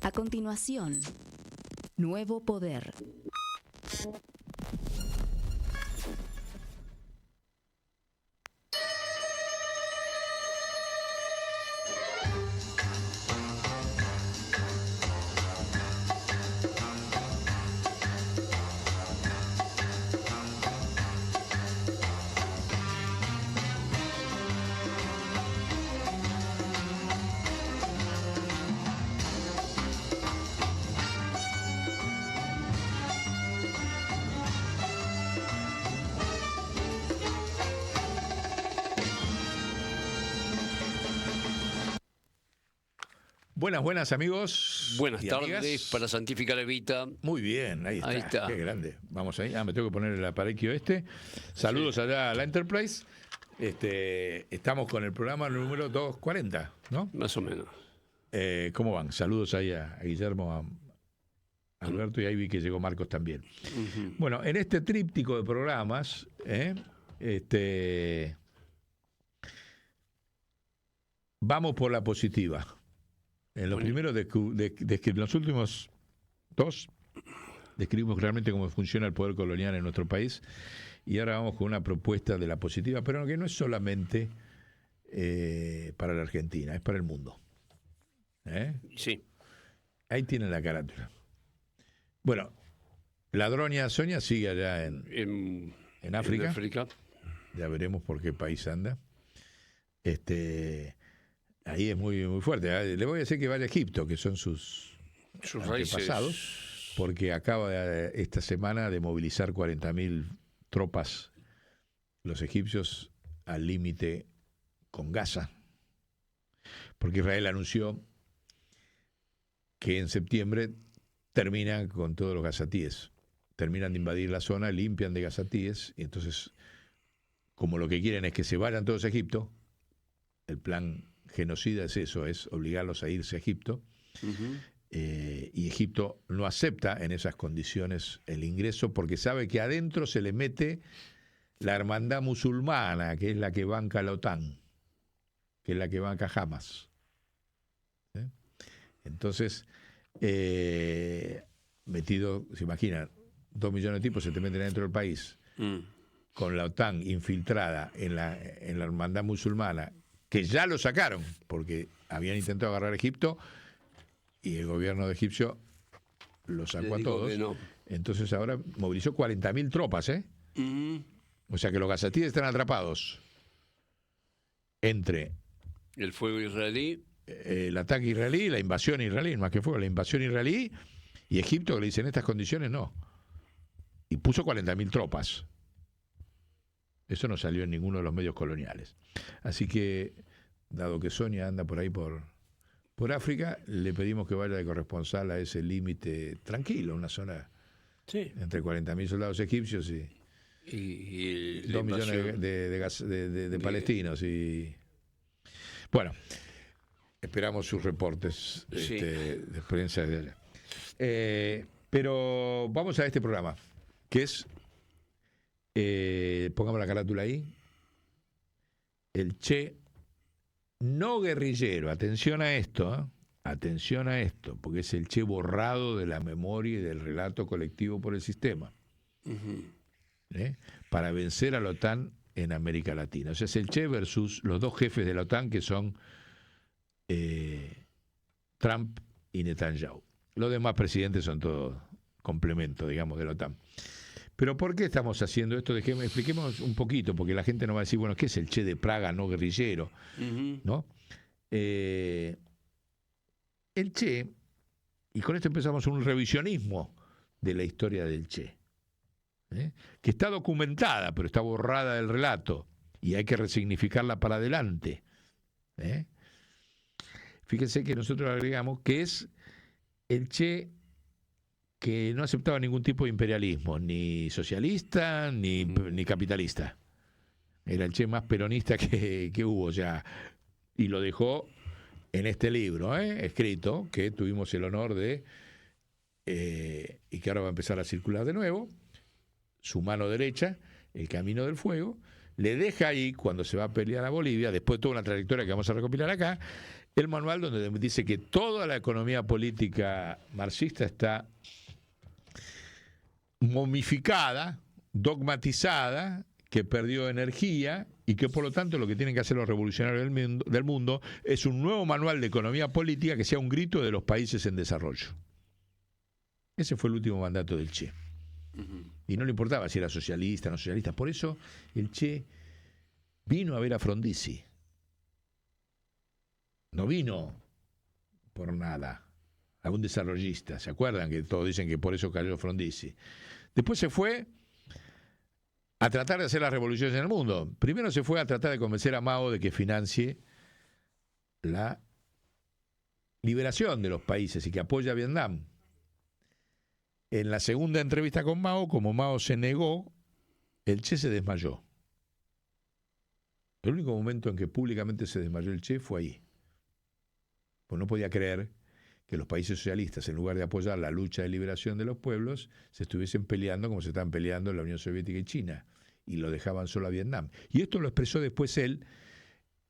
A continuación, Nuevo Poder. Buenas amigos. Buenas y tardes amigas. para Santificar Evita. Muy bien, ahí está. Ahí está. Qué grande. Vamos ahí. Me tengo que poner el aparequio este. Saludos Sí. allá a la Enterprise. Estamos con el programa número 240, ¿no? Más o menos. ¿Cómo van? Saludos ahí a Guillermo, a Alberto, y ahí vi que llegó Marcos también. Uh-huh. Bueno, en este tríptico de programas, vamos por la positiva. En los primeros, en los últimos dos, describimos realmente cómo funciona el poder colonial en nuestro país, y ahora vamos con una propuesta de la positiva, pero que no es solamente para la Argentina, es para el mundo. Sí. Ahí tienen la carátula. Bueno, la Droña Sonia sigue allá en África. En África. Ya veremos por qué país anda. Ahí es muy, muy fuerte. Le voy a decir que vaya a Egipto, que son sus antepasados, raíces. porque acaba esta semana de movilizar 40.000 tropas los egipcios al límite con Gaza, porque Israel anunció que en septiembre terminan con todos los gazatíes, terminan de invadir la zona, limpian de gazatíes, y entonces, como lo que quieren es que se vayan todos a Egipto, el plan genocida es eso, es obligarlos a irse a Egipto. Uh-huh. Y Egipto no acepta en esas condiciones el ingreso porque sabe que adentro se le mete la hermandad musulmana, que es la que banca la OTAN, que es la que banca Hamas. Entonces, metido, se imaginan, 2 millones de tipos se te meten dentro del país, con la OTAN infiltrada en la hermandad musulmana, que ya lo sacaron, porque habían intentado agarrar a Egipto, y el gobierno de egipcio lo sacó a todos. No. Entonces ahora movilizó 40.000 tropas, O sea que los gazatíes están atrapados entre el fuego israelí, el ataque israelí, la invasión israelí, más que fuego, la invasión israelí, y Egipto, que le dice en estas condiciones no. Y puso 40.000 tropas. Eso no salió en ninguno de los medios coloniales. Así que, dado que Sonia anda por ahí por África, le pedimos que vaya de corresponsal a ese límite tranquilo, una zona entre 40.000 soldados egipcios y 2 millones de palestinos. Y bueno, esperamos sus reportes de experiencia de allá. Pero vamos a este programa, que es, pongamos la carátula ahí, el Che no guerrillero. Atención a esto, porque es el Che borrado de la memoria y del relato colectivo por el sistema. Uh-huh. Para vencer a la OTAN en América Latina. O sea, es el Che versus los dos jefes de la OTAN, que son Trump y Netanyahu. Los demás presidentes son todos complementos, digamos, de la OTAN. Pero ¿por qué estamos haciendo esto? Expliquemos un poquito, porque la gente no va a decir, bueno, ¿qué es el Che de Praga no guerrillero? Uh-huh. ¿No? El Che, y con esto empezamos un revisionismo de la historia del Che, que está documentada, pero está borrada del relato, y hay que resignificarla para adelante. Fíjense que nosotros agregamos que es el Che que no aceptaba ningún tipo de imperialismo, ni socialista, ni capitalista. Era el Che más peronista que hubo, ya, y lo dejó en este libro, escrito, que tuvimos el honor de, y que ahora va a empezar a circular de nuevo, Su mano derecha, El camino del fuego. Le deja ahí, cuando se va a pelear a Bolivia, después de toda una trayectoria que vamos a recopilar acá, el manual donde dice que toda la economía política marxista está momificada, dogmatizada, que perdió energía y que por lo tanto lo que tienen que hacer los revolucionarios del mundo es un nuevo manual de economía política que sea un grito de los países en desarrollo. Ese fue el último mandato del Che. Y no le importaba si era socialista o no socialista. Por eso el Che vino a ver a Frondizi. No vino por nada. A un desarrollista. ¿Se acuerdan que todos dicen que por eso cayó Frondizi? Después se fue a tratar de hacer las revoluciones en el mundo. Primero se fue a tratar de convencer a Mao de que financie la liberación de los países y que apoye a Vietnam. En la segunda entrevista con Mao, como Mao se negó, el Che se desmayó. El único momento en que públicamente se desmayó el Che fue ahí. Pues no podía creer que los países socialistas, en lugar de apoyar la lucha de liberación de los pueblos, se estuviesen peleando como se estaban peleando la Unión Soviética y China, y lo dejaban solo a Vietnam. Y esto lo expresó después él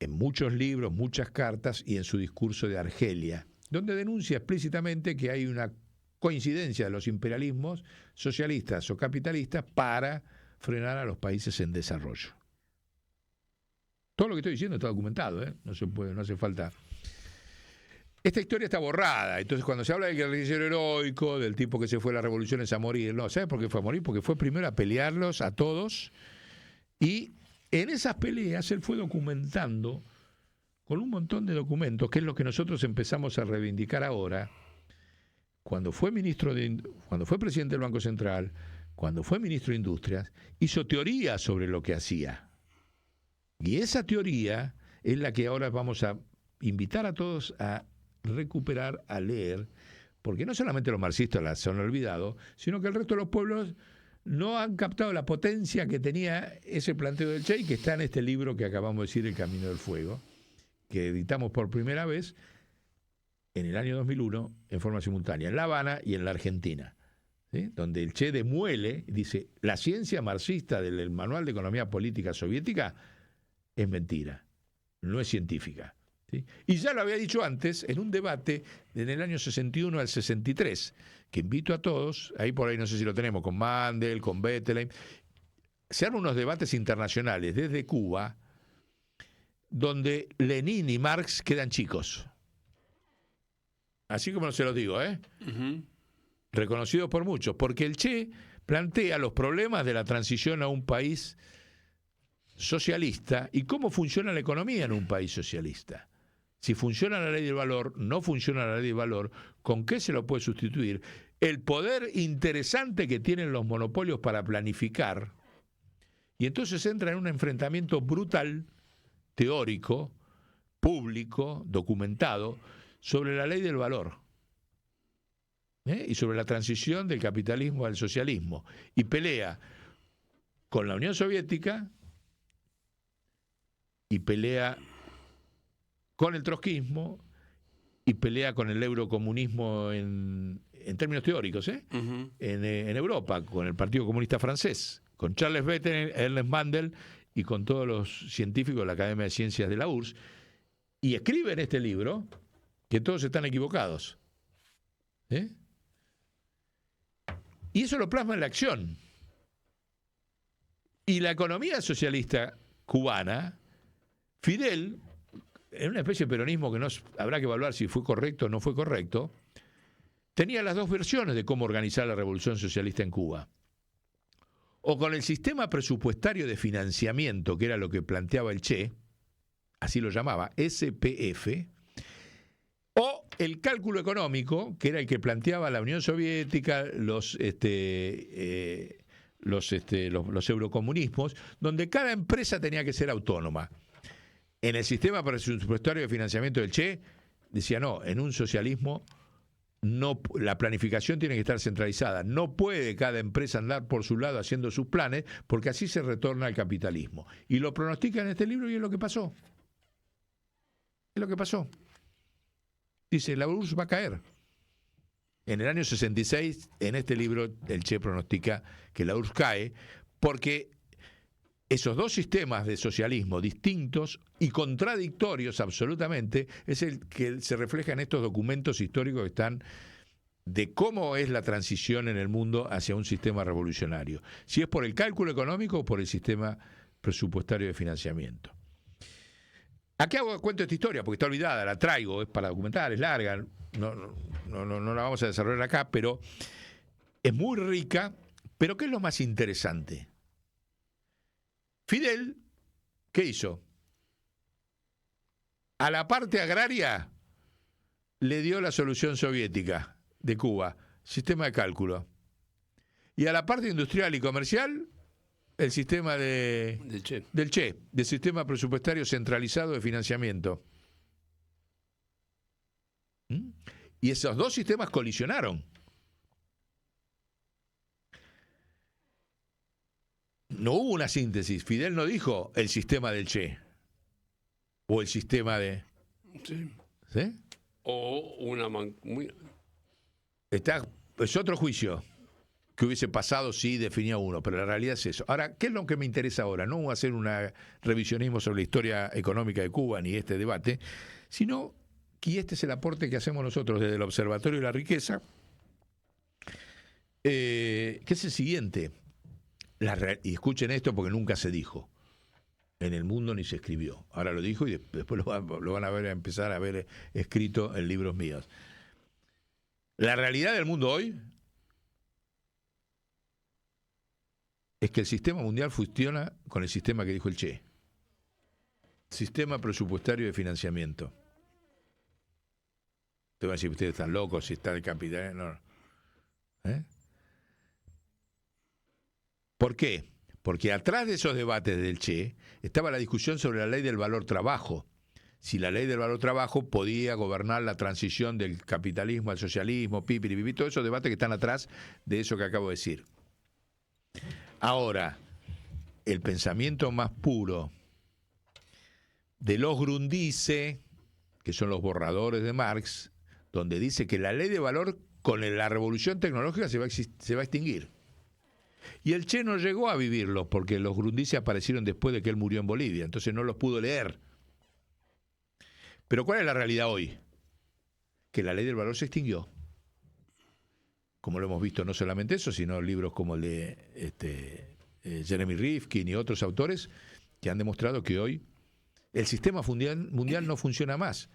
en muchos libros, muchas cartas y en su discurso de Argelia, donde denuncia explícitamente que hay una coincidencia de los imperialismos socialistas o capitalistas para frenar a los países en desarrollo. Todo lo que estoy diciendo está documentado, ¿eh? No hace falta. Esta historia está borrada, entonces cuando se habla del guerrillero heroico, del tipo que se fue a las revoluciones a morir, no, ¿sabes por qué fue a morir? Porque fue primero a pelearlos a todos, y en esas peleas él fue documentando con un montón de documentos, que es lo que nosotros empezamos a reivindicar ahora, cuando fue presidente del Banco Central, cuando fue ministro de Industrias, hizo teoría sobre lo que hacía. Y esa teoría es la que ahora vamos a invitar a todos a recuperar, a leer, porque no solamente los marxistas las han olvidado, sino que el resto de los pueblos no han captado la potencia que tenía ese planteo del Che y que está en este libro que acabamos de decir, El Camino del Fuego, que editamos por primera vez en el año 2001 en forma simultánea, en La Habana y en la Argentina, ¿sí? Donde el Che demuele, dice, la ciencia marxista del Manual de Economía Política Soviética es mentira, no es científica. ¿Sí? Y ya lo había dicho antes en un debate en el año 61 al 63, que invito a todos, ahí por ahí no sé si lo tenemos, con Mandel, con Bettelheim, se arman unos debates internacionales desde Cuba, donde Lenin y Marx quedan chicos. Así como se los digo, ¿eh? Reconocidos por muchos, porque el Che plantea los problemas de la transición a un país socialista y cómo funciona la economía en un país socialista. Si funciona la ley del valor, no funciona la ley del valor, ¿con qué se lo puede sustituir? El poder interesante que tienen los monopolios para planificar, y entonces entra en un enfrentamiento brutal, teórico, público, documentado, sobre la ley del valor, y sobre la transición del capitalismo al socialismo, y pelea con la Unión Soviética y pelea con el trotskismo y pelea con el eurocomunismo en términos teóricos, en Europa, con el Partido Comunista Francés, con Charles Bettelheim, Ernest Mandel y con todos los científicos de la Academia de Ciencias de la URSS, y escribe en este libro que todos están equivocados. Y eso lo plasma en la acción. Y la economía socialista cubana, Fidel, en una especie de peronismo que habrá que evaluar si fue correcto o no fue correcto, tenía las dos versiones de cómo organizar la revolución socialista en Cuba. O con el sistema presupuestario de financiamiento, que era lo que planteaba el Che, así lo llamaba, SPF, o el cálculo económico, que era el que planteaba la Unión Soviética, los eurocomunismos, donde cada empresa tenía que ser autónoma. En el sistema presupuestario de financiamiento del Che, decía no, en un socialismo no, la planificación tiene que estar centralizada. No puede cada empresa andar por su lado haciendo sus planes, porque así se retorna al capitalismo. Y lo pronostica en este libro y es lo que pasó. Es lo que pasó. Dice, la URSS va a caer. En el año 66, en este libro, el Che pronostica que la URSS cae, porque esos dos sistemas de socialismo distintos y contradictorios absolutamente es el que se refleja en estos documentos históricos que están de cómo es la transición en el mundo hacia un sistema revolucionario. Si es por el cálculo económico o por el sistema presupuestario de financiamiento. ¿A qué cuento esta historia? Porque está olvidada, la traigo, es para documentar, es larga, no la vamos a desarrollar acá, pero es muy rica. Pero ¿qué es lo más interesante? Fidel, ¿qué hizo? A la parte agraria le dio la solución soviética de Cuba, sistema de cálculo. Y a la parte industrial y comercial, el sistema del Che, del sistema presupuestario centralizado de financiamiento. Y esos dos sistemas colisionaron. No hubo una síntesis. Fidel no dijo el sistema del Che. O el sistema de... Sí. ¿Sí? O una... Es otro juicio que hubiese pasado si definía uno, pero la realidad es eso. Ahora, ¿qué es lo que me interesa ahora? No voy a hacer un revisionismo sobre la historia económica de Cuba ni este debate, sino que este es el aporte que hacemos nosotros desde el Observatorio de la Riqueza, que es el siguiente. Y escuchen esto porque nunca se dijo. En el mundo ni se escribió. Ahora lo dijo y después lo van a ver, a empezar a ver escrito en libros míos. La realidad del mundo hoy es que el sistema mundial funciona con el sistema que dijo el Che. Sistema presupuestario de financiamiento. Te van a decir, ustedes están locos, si está el capital. No. ¿Por qué? Porque atrás de esos debates del Che estaba la discusión sobre la ley del valor trabajo. Si la ley del valor trabajo podía gobernar la transición del capitalismo al socialismo, todos esos debates que están atrás de eso que acabo de decir. Ahora, el pensamiento más puro de los Grundrisse, que son los borradores de Marx, donde dice que la ley de valor con la revolución tecnológica se va a extinguir. Y el Che no llegó a vivirlo porque los Grundrisse aparecieron después de que él murió en Bolivia, entonces no los pudo leer. Pero ¿cuál es la realidad hoy? Que la ley del valor se extinguió. Como lo hemos visto, no solamente eso, sino libros como el de Jeremy Rifkin y otros autores que han demostrado que hoy el sistema mundial no funciona más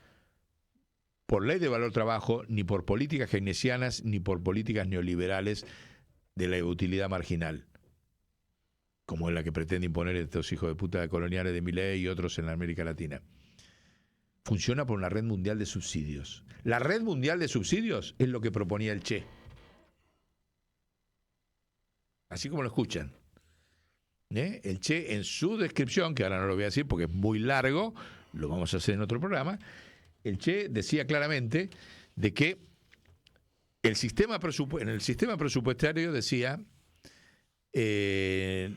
por ley de valor trabajo, ni por políticas keynesianas, ni por políticas neoliberales de la utilidad marginal, como es la que pretende imponer estos hijos de puta coloniales de Milei y otros en la América Latina. Funciona por una red mundial de subsidios. La red mundial de subsidios es lo que proponía el Che. Así como lo escuchan. El Che, en su descripción, que ahora no lo voy a decir porque es muy largo, lo vamos a hacer en otro programa, el Che decía claramente de que en el sistema presupuestario decía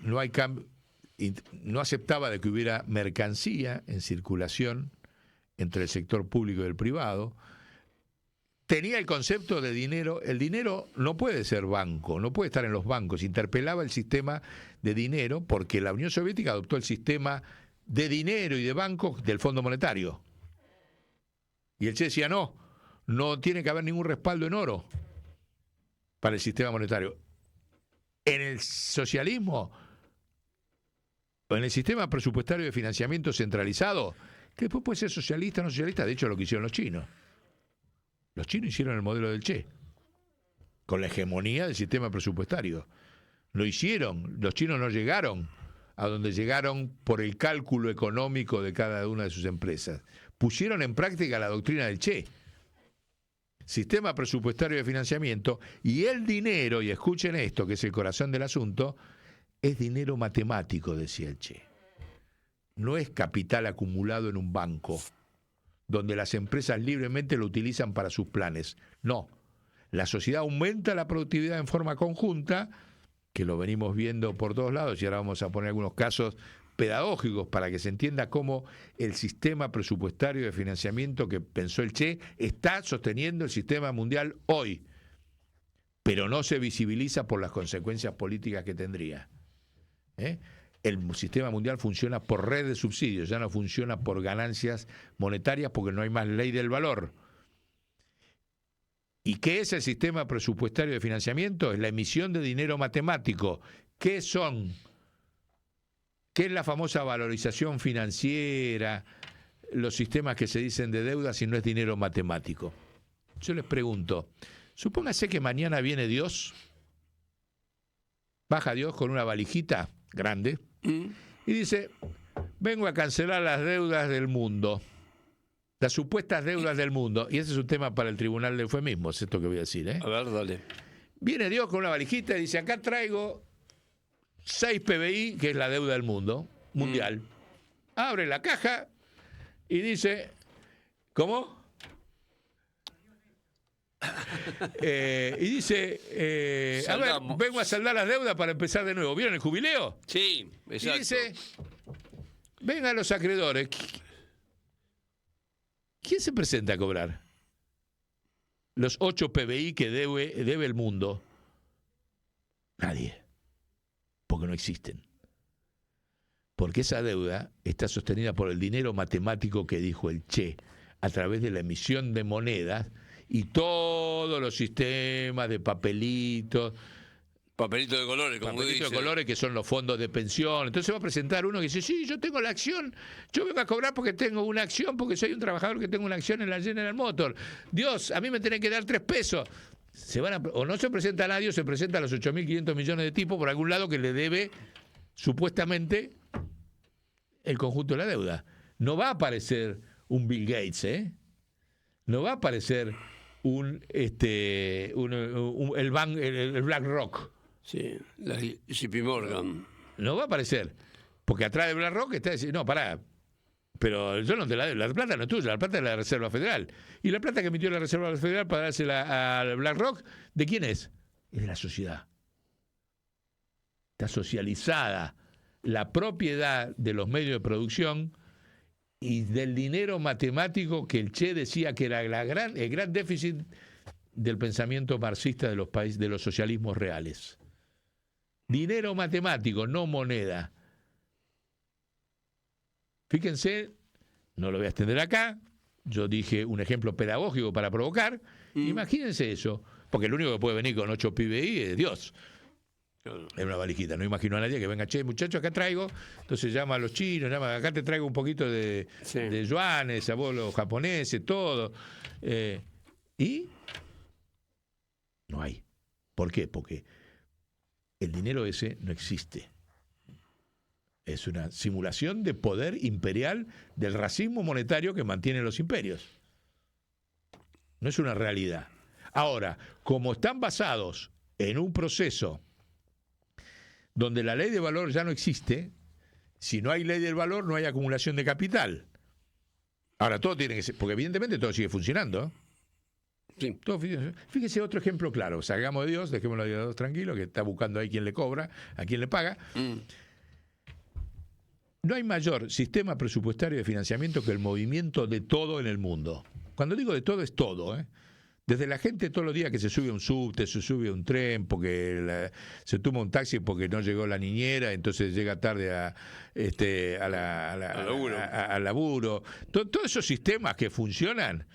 no aceptaba de que hubiera mercancía en circulación entre el sector público y el privado. Tenía el concepto de dinero. El dinero no puede ser banco, no puede estar en los bancos. Interpelaba el sistema de dinero porque la Unión Soviética adoptó el sistema de dinero y de bancos del Fondo Monetario. Y el Che decía, no tiene que haber ningún respaldo en oro para el sistema monetario. En el socialismo, en el sistema presupuestario de financiamiento centralizado, que después puede ser socialista o no socialista, de hecho lo que hicieron los chinos. Los chinos hicieron el modelo del Che, con la hegemonía del sistema presupuestario. Lo hicieron, los chinos no llegaron a donde llegaron por el cálculo económico de cada una de sus empresas. Pusieron en práctica la doctrina del Che. Sistema presupuestario de financiamiento, y el dinero, y escuchen esto, que es el corazón del asunto, es dinero matemático, decía el Che. No es capital acumulado en un banco, donde las empresas libremente lo utilizan para sus planes. No, la sociedad aumenta la productividad en forma conjunta, que lo venimos viendo por todos lados, y ahora vamos a poner algunos casos pedagógicos para que se entienda cómo el sistema presupuestario de financiamiento que pensó el Che está sosteniendo el sistema mundial hoy, pero no se visibiliza por las consecuencias políticas que tendría. el sistema mundial funciona por red de subsidios, ya no funciona por ganancias monetarias porque no hay más ley del valor. ¿Y qué es el sistema presupuestario de financiamiento? Es la emisión de dinero matemático. ¿Qué son? ¿Qué es la famosa valorización financiera? Los sistemas que se dicen de deuda si no es dinero matemático. Yo les pregunto, supóngase que mañana viene Dios, baja Dios con una valijita grande y dice, vengo a cancelar las deudas del mundo. Las supuestas deudas del mundo. Y ese es un tema para el Tribunal de Eufemismos, esto que voy a decir. A ver, dale. Viene Dios con una valijita y dice, acá traigo 6 PBI, que es la deuda del mundo, mundial. Abre la caja y dice, ¿cómo? Y dice, a ver, vengo a saldar las deudas para empezar de nuevo. ¿Vieron el jubileo? Sí, exacto. Y dice, vengan los acreedores. ¿Quién se presenta a cobrar? Los 8 PBI que debe el mundo. Nadie. Porque no existen. Porque esa deuda está sostenida por el dinero matemático que dijo el Che, a través de la emisión de monedas y todos los sistemas de papelitos. Papelito de colores, como Papelito dice. de colores que son los fondos de pensión. Entonces va a presentar uno que dice, sí, yo tengo la acción, yo vengo a cobrar porque tengo una acción, porque soy un trabajador que tengo una acción en la General Motors. Dios, a mí me tienen que dar 3 pesos. O no se presenta a nadie o se presenta a los 8.500 millones de tipos por algún lado que le debe supuestamente el conjunto de la deuda. No va a aparecer un Bill Gates, ¿eh? No va a aparecer el BlackRock. Sí, la JP Morgan. No va a aparecer. Porque atrás de BlackRock está diciendo, no, pará, pero yo no te la debo, la plata no es tuya, la plata es de la Reserva Federal. Y la plata que emitió la Reserva Federal para dársela al BlackRock, ¿de quién es? Es de la sociedad. Está socializada la propiedad de los medios de producción y del dinero matemático que el Che decía que era el gran déficit del pensamiento marxista de los países, de los socialismos reales. Dinero matemático, no moneda. Fíjense, no lo voy a extender acá, yo dije un ejemplo pedagógico para provocar, imagínense eso, porque el único que puede venir con 8 PBI es Dios. Claro. Es una valijita, no imagino a nadie que venga, che, muchachos, acá traigo, entonces llama a los chinos, acá te traigo un poquito de yuanes, a vos los japoneses, todo. Y no hay. ¿Por qué? Porque el dinero ese no existe. Es una simulación de poder imperial del racismo monetario que mantienen los imperios. No es una realidad. Ahora, como están basados en un proceso donde la ley de valor ya no existe, si no hay ley del valor no hay acumulación de capital. Ahora, todo tiene que ser, porque evidentemente todo sigue funcionando, ¿eh? Sí. Todo, fíjese otro ejemplo claro, salgamos de Dios, dejémoslo a Dios tranquilo, que está buscando ahí quién le cobra, a quién le paga. No hay mayor sistema presupuestario de financiamiento que el movimiento de todo en el mundo. Cuando digo de todo, es todo, ¿eh? Desde la gente todos los días que se sube a un subte, se sube a un tren, porque se toma un taxi porque no llegó la niñera, entonces llega tarde al laburo. Todos esos sistemas que funcionan,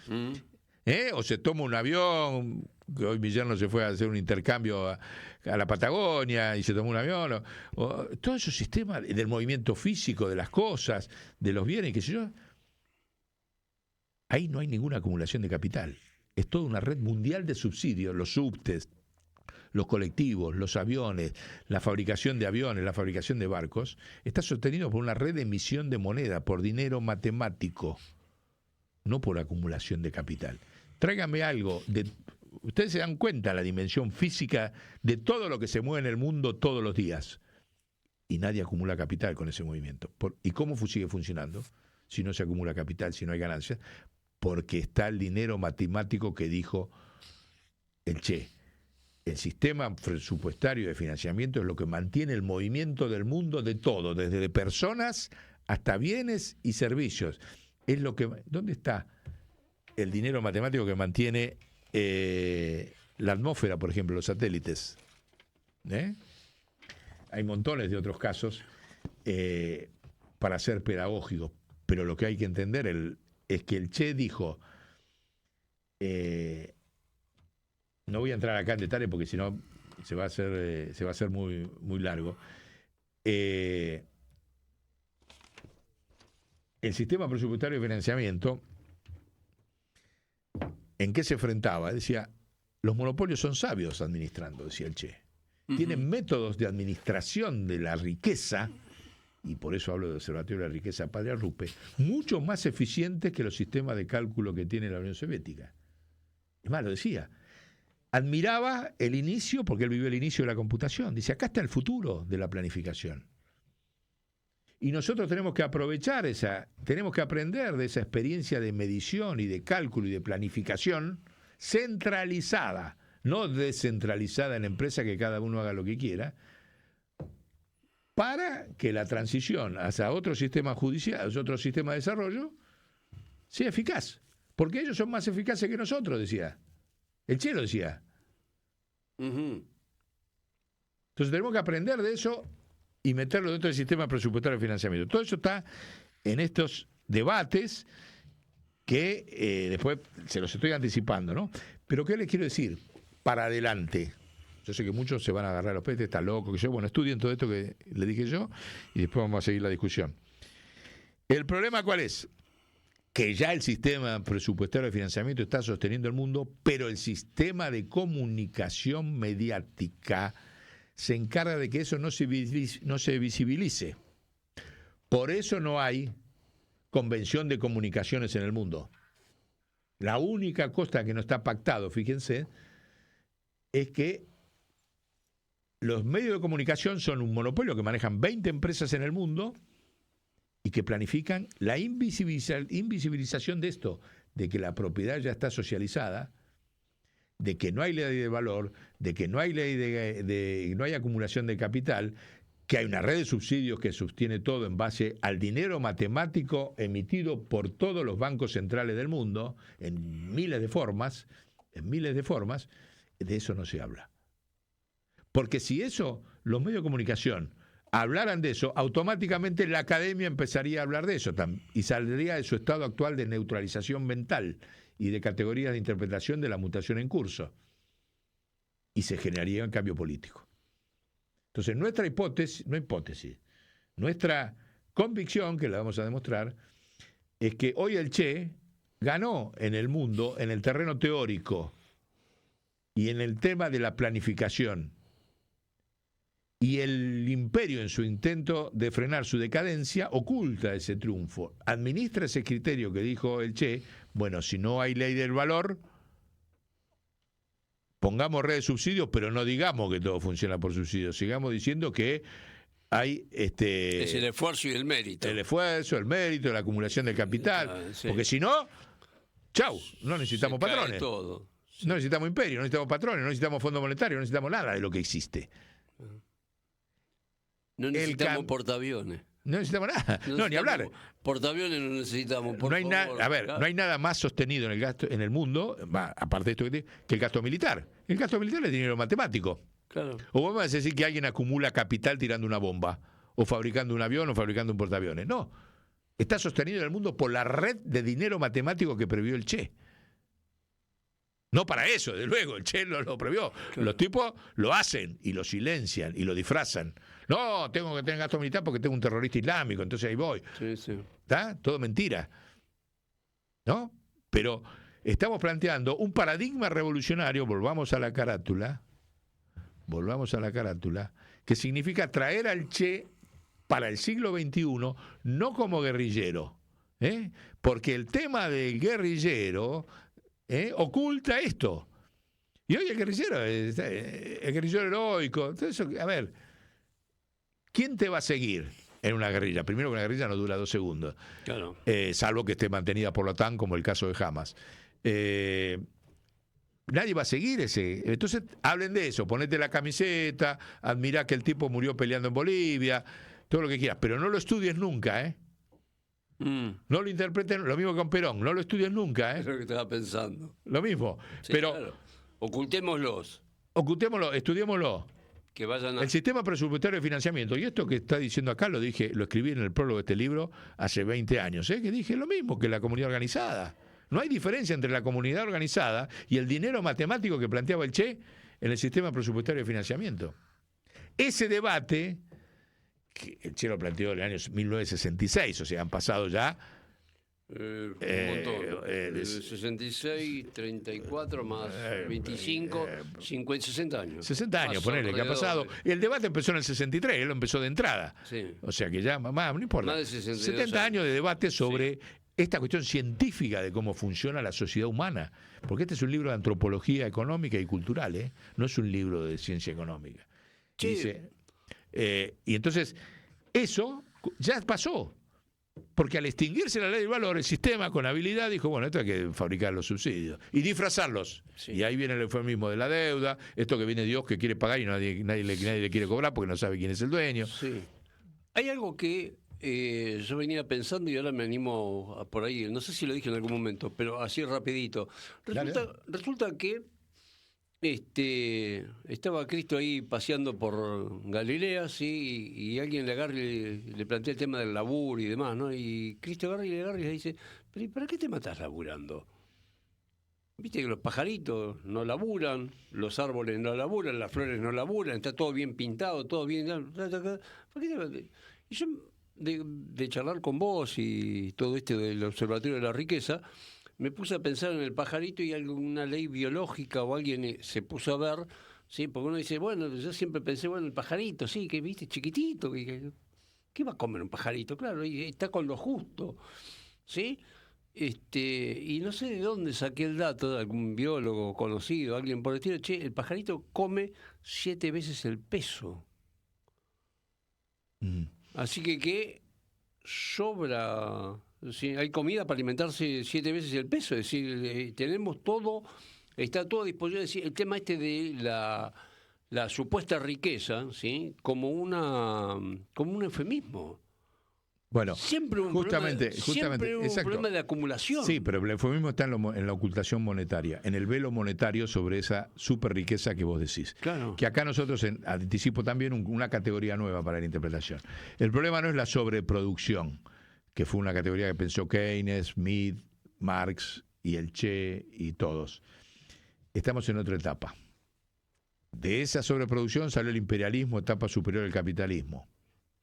o se toma un avión, que hoy mi yerno se fue a hacer un intercambio a la Patagonia y se tomó un avión, o todos esos sistemas del movimiento físico, de las cosas, de los bienes, qué sé yo, ahí no hay ninguna acumulación de capital. Es toda una red mundial de subsidios, los subtes, los colectivos, los aviones, la fabricación de aviones, la fabricación de barcos, está sostenido por una red de emisión de moneda, por dinero matemático, no por acumulación de capital. Tráigame algo, ustedes se dan cuenta de la dimensión física de todo lo que se mueve en el mundo todos los días, y nadie acumula capital con ese movimiento. ¿Y cómo sigue funcionando? Si no se acumula capital, si no hay ganancias, porque está el dinero matemático que dijo el Che. El sistema presupuestario de financiamiento es lo que mantiene el movimiento del mundo de todo, desde de personas hasta bienes y servicios. Es lo que, ¿dónde está el dinero matemático que mantiene la atmósfera, por ejemplo, los satélites? Hay montones de otros casos, para ser pedagógicos, pero lo que hay que entender es que el Che dijo, no voy a entrar acá en detalle porque si no se va a hacer muy, muy largo. El sistema presupuestario de financiamiento, ¿en qué se enfrentaba? Decía, los monopolios son sabios administrando, decía el Che. Tienen métodos de administración de la riqueza, y por eso hablo del Observatorio de la Riqueza Padre Arrupe, mucho más eficientes que los sistemas de cálculo que tiene la Unión Soviética. Es más, lo decía. Admiraba el inicio, porque él vivió el inicio de la computación. Dice, acá está el futuro de la planificación. Y nosotros tenemos que aprovechar tenemos que aprender de esa experiencia de medición y de cálculo y de planificación centralizada, no descentralizada en empresa que cada uno haga lo que quiera, para que la transición hacia otro sistema judicial, otro sistema de desarrollo, sea eficaz. Porque ellos son más eficaces que nosotros, decía. El Che lo decía. Entonces tenemos que aprender de eso y meterlo dentro del sistema presupuestario de financiamiento. Todo eso está en estos debates que después se los estoy anticipando, ¿no? Pero ¿qué les quiero decir? Para adelante. Yo sé que muchos se van a agarrar los petes, está loco, que yo, bueno, estudien todo esto que le dije yo y después vamos a seguir la discusión. ¿El problema cuál es? Que ya el sistema presupuestario de financiamiento está sosteniendo el mundo, pero el sistema de comunicación mediática se encarga de que eso no se visibilice. Por eso no hay convención de comunicaciones en el mundo. La única cosa que no está pactado, fíjense, es que los medios de comunicación son un monopolio que manejan 20 empresas en el mundo y que planifican la invisibilización de esto, de que la propiedad ya está socializada, de que no hay ley de valor, de que no hay ley no hay acumulación de capital, que hay una red de subsidios que sostiene todo en base al dinero matemático emitido por todos los bancos centrales del mundo, en miles de formas, de eso no se habla. Porque si eso, los medios de comunicación hablaran de eso, automáticamente la academia empezaría a hablar de eso y saldría de su estado actual de neutralización mental y de categorías de interpretación de la mutación en curso. Y se generaría un cambio político. Entonces, nuestra convicción, que la vamos a demostrar, es que hoy el Che ganó en el mundo, en el terreno teórico y en el tema de la planificación. Y el imperio, en su intento de frenar su decadencia, oculta ese triunfo. Administra ese criterio que dijo el Che, bueno, si no hay ley del valor, pongamos red de subsidios, pero no digamos que todo funciona por subsidios, sigamos diciendo que hay es el esfuerzo y el mérito. El esfuerzo, el mérito, la acumulación del capital, sí. Porque si no, chau, no necesitamos patrones. Todo. Sí. No necesitamos imperio, no necesitamos patrones, no necesitamos fondo monetario, no necesitamos nada de lo que existe. No necesitamos portaaviones. No necesitamos nada. No, ni hablar. Portaaviones no necesitamos. No hay no hay nada más sostenido en el gasto en el mundo, aparte de esto que el gasto militar. El gasto militar es dinero matemático. Claro. O vos me vas a decir que alguien acumula capital tirando una bomba, o fabricando un avión, o fabricando un portaaviones. No. Está sostenido en el mundo por la red de dinero matemático que previó el Che. No para eso, de luego, el Che lo previó. Claro. Los tipos lo hacen y lo silencian y lo disfrazan. No, tengo que tener gasto militar porque tengo un terrorista islámico, entonces ahí voy. Sí, sí. ¿Está? Todo mentira. ¿No? Pero estamos planteando un paradigma revolucionario, volvamos a la carátula, que significa traer al Che para el siglo XXI, no como guerrillero, porque el tema del guerrillero oculta esto. Y hoy el guerrillero heroico. Entonces, a ver, ¿quién te va a seguir en una guerrilla? Primero que una guerrilla no dura 2 segundos. Claro. Salvo que esté mantenida por la OTAN, como el caso de Hamas. Nadie va a seguir ese. Entonces, hablen de eso. Ponete la camiseta, admirá que el tipo murió peleando en Bolivia, todo lo que quieras. Pero no lo estudies nunca, No lo interpreten, lo mismo que con Perón, no lo estudies nunca, Es lo que estaba pensando. Lo mismo. Sí, pero claro. Ocultémoslo, estudiémoslo. que vayan a... El sistema presupuestario de financiamiento, y esto que está diciendo acá lo escribí en el prólogo de este libro hace 20 años, que dije lo mismo que la comunidad organizada. No hay diferencia entre la comunidad organizada y el dinero matemático que planteaba el Che en el sistema presupuestario de financiamiento. Ese debate, que el Che lo planteó en el año 1966, o sea, han pasado ya... un montón. 66, 34 más 25, 50, 60 años. 60 años, ponele, que ha pasado. Y el debate empezó en el 63, él lo empezó de entrada. Sí. O sea que ya, no importa. Más de 62 70 años de debate sobre esta cuestión científica de cómo funciona la sociedad humana. Porque este es un libro de antropología económica y cultural, no es un libro de ciencia económica. Sí. Y entonces, eso ya pasó. Porque al extinguirse la ley del valor, el sistema con habilidad dijo, bueno, esto hay que fabricar los subsidios y disfrazarlos. Sí. Y ahí viene el eufemismo de la deuda, esto que viene Dios que quiere pagar y nadie le quiere cobrar porque no sabe quién es el dueño. Sí. Hay algo que yo venía pensando y ahora me animo a por ahí, no sé si lo dije en algún momento, pero así rapidito. Resulta que estaba Cristo ahí paseando por Galilea, ¿sí? Y alguien le agarra y le plantea el tema del laburo y demás, ¿no? Y Cristo agarra y le dice, ¿pero para qué te matás laburando? Viste que los pajaritos no laburan, los árboles no laburan, las flores no laburan, está todo bien pintado, todo bien... ¿Por qué te matás? Y yo, de charlar con vos y todo del Observatorio de la Riqueza, me puse a pensar en el pajarito y alguna ley biológica o alguien se puso a ver, ¿sí? Porque uno dice, bueno, yo siempre pensé, bueno, el pajarito, sí, que viste, chiquitito, ¿qué va a comer un pajarito? Claro, y está con lo justo, ¿sí? Y no sé de dónde saqué el dato, de algún biólogo conocido, alguien por el estilo, che, el pajarito come 7 veces el peso. Así que sobra... Sí, hay comida para alimentarse 7 veces el peso, es decir, tenemos todo, está todo a disposición. Es decir, el tema de la supuesta riqueza, ¿sí? como un eufemismo. Bueno, siempre un justamente, problema de acumulación. Sí, pero el eufemismo está en la ocultación monetaria, en el velo monetario sobre esa super riqueza que vos decís. Claro. Que acá nosotros anticipo también una categoría nueva para la interpretación. El problema no es la sobreproducción, que fue una categoría que pensó Keynes, Smith, Marx y el Che y todos. Estamos en otra etapa. De esa sobreproducción salió el imperialismo, etapa superior del capitalismo,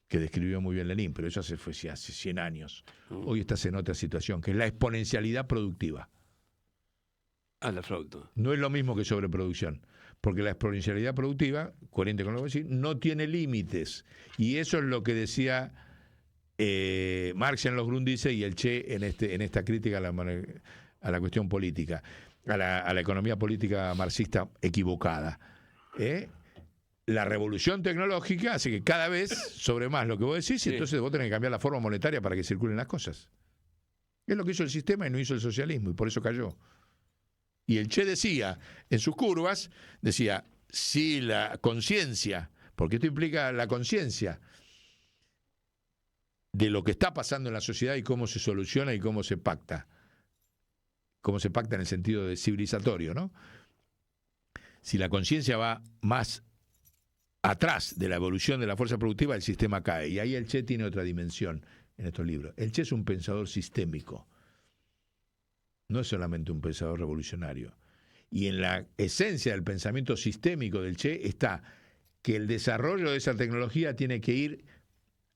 que describió muy bien Lenin, pero eso fue hace 100 años. Hoy estás en otra situación, que es la exponencialidad productiva. La flauta. No es lo mismo que sobreproducción, porque la exponencialidad productiva, coherente con lo que voy a decir, no tiene límites. Y eso es lo que decía... Marx en los Grundrisse y el Che en esta crítica a la cuestión política, a la economía política marxista equivocada. La revolución tecnológica hace que cada vez sobre más lo que vos decís, y entonces vos tenés que cambiar la forma monetaria para que circulen las cosas. Es lo que hizo el sistema y no hizo el socialismo, y por eso cayó. Y el Che decía, en sus curvas, decía, si la conciencia, porque esto implica la conciencia de lo que está pasando en la sociedad y cómo se soluciona y cómo se pacta. Cómo se pacta en el sentido de civilizatorio, ¿no? Si la conciencia va más atrás de la evolución de la fuerza productiva, el sistema cae. Y ahí el Che tiene otra dimensión en estos libros. El Che es un pensador sistémico. No es solamente un pensador revolucionario. Y en la esencia del pensamiento sistémico del Che está que el desarrollo de esa tecnología tiene que ir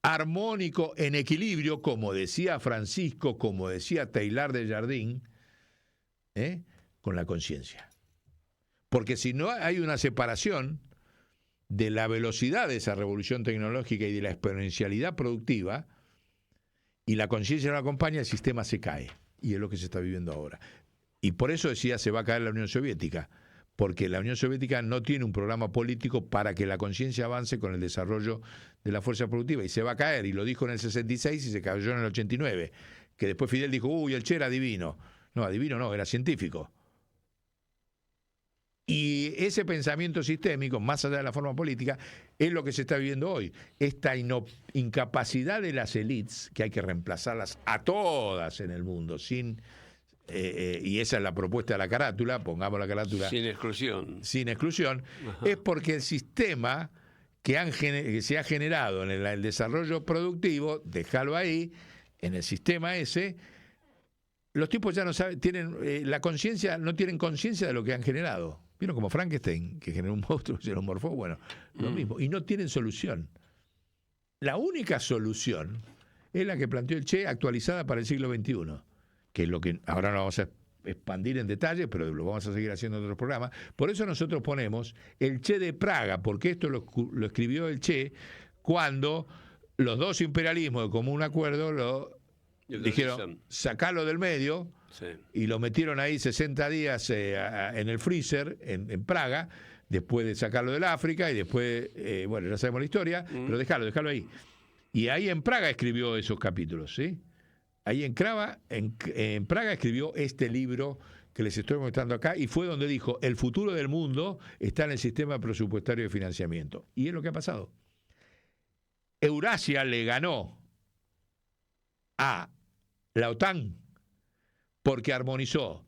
armónico, en equilibrio, como decía Francisco, como decía Teilhard de Chardin, con la conciencia. Porque si no hay una separación de la velocidad de esa revolución tecnológica y de la exponencialidad productiva, y la conciencia no la acompaña, el sistema se cae. Y es lo que se está viviendo ahora. Y por eso decía, se va a caer la Unión Soviética, porque la Unión Soviética no tiene un programa político para que la conciencia avance con el desarrollo de la fuerza productiva, y se va a caer, y lo dijo en el 66 y se cayó en el 89, que después Fidel dijo, uy, el Che era divino. No, adivino no, era científico. Y ese pensamiento sistémico, más allá de la forma política, es lo que se está viviendo hoy. Esta incapacidad de las élites, que hay que reemplazarlas a todas en el mundo, y esa es la propuesta de la carátula, pongamos la carátula... Sin exclusión. Sin exclusión, es porque el sistema que se ha generado en el desarrollo productivo, déjalo ahí, en el sistema ese, los tipos ya no saben, tienen la conciencia, no tienen conciencia de lo que han generado. ¿Vieron como Frankenstein, que generó un monstruo, se lo morfó? Bueno, lo mismo. Y no tienen solución. La única solución es la que planteó el Che, actualizada para el siglo XXI, que es lo que ahora no vamos a expandir en detalle, pero lo vamos a seguir haciendo en otros programas. Por eso nosotros ponemos el Che de Praga, porque esto lo escribió el Che cuando los dos imperialismos, de común acuerdo, dijeron, sacalo del medio, sí, y lo metieron ahí 60 días en el freezer en Praga, después de sacarlo del África, y después, bueno, ya sabemos la historia, pero déjalo ahí. Y ahí en Praga escribió esos capítulos, ¿sí? Ahí en Praga escribió este libro que les estoy mostrando acá, y fue donde dijo, el futuro del mundo está en el sistema presupuestario de financiamiento. Y es lo que ha pasado. Eurasia le ganó a la OTAN porque armonizó,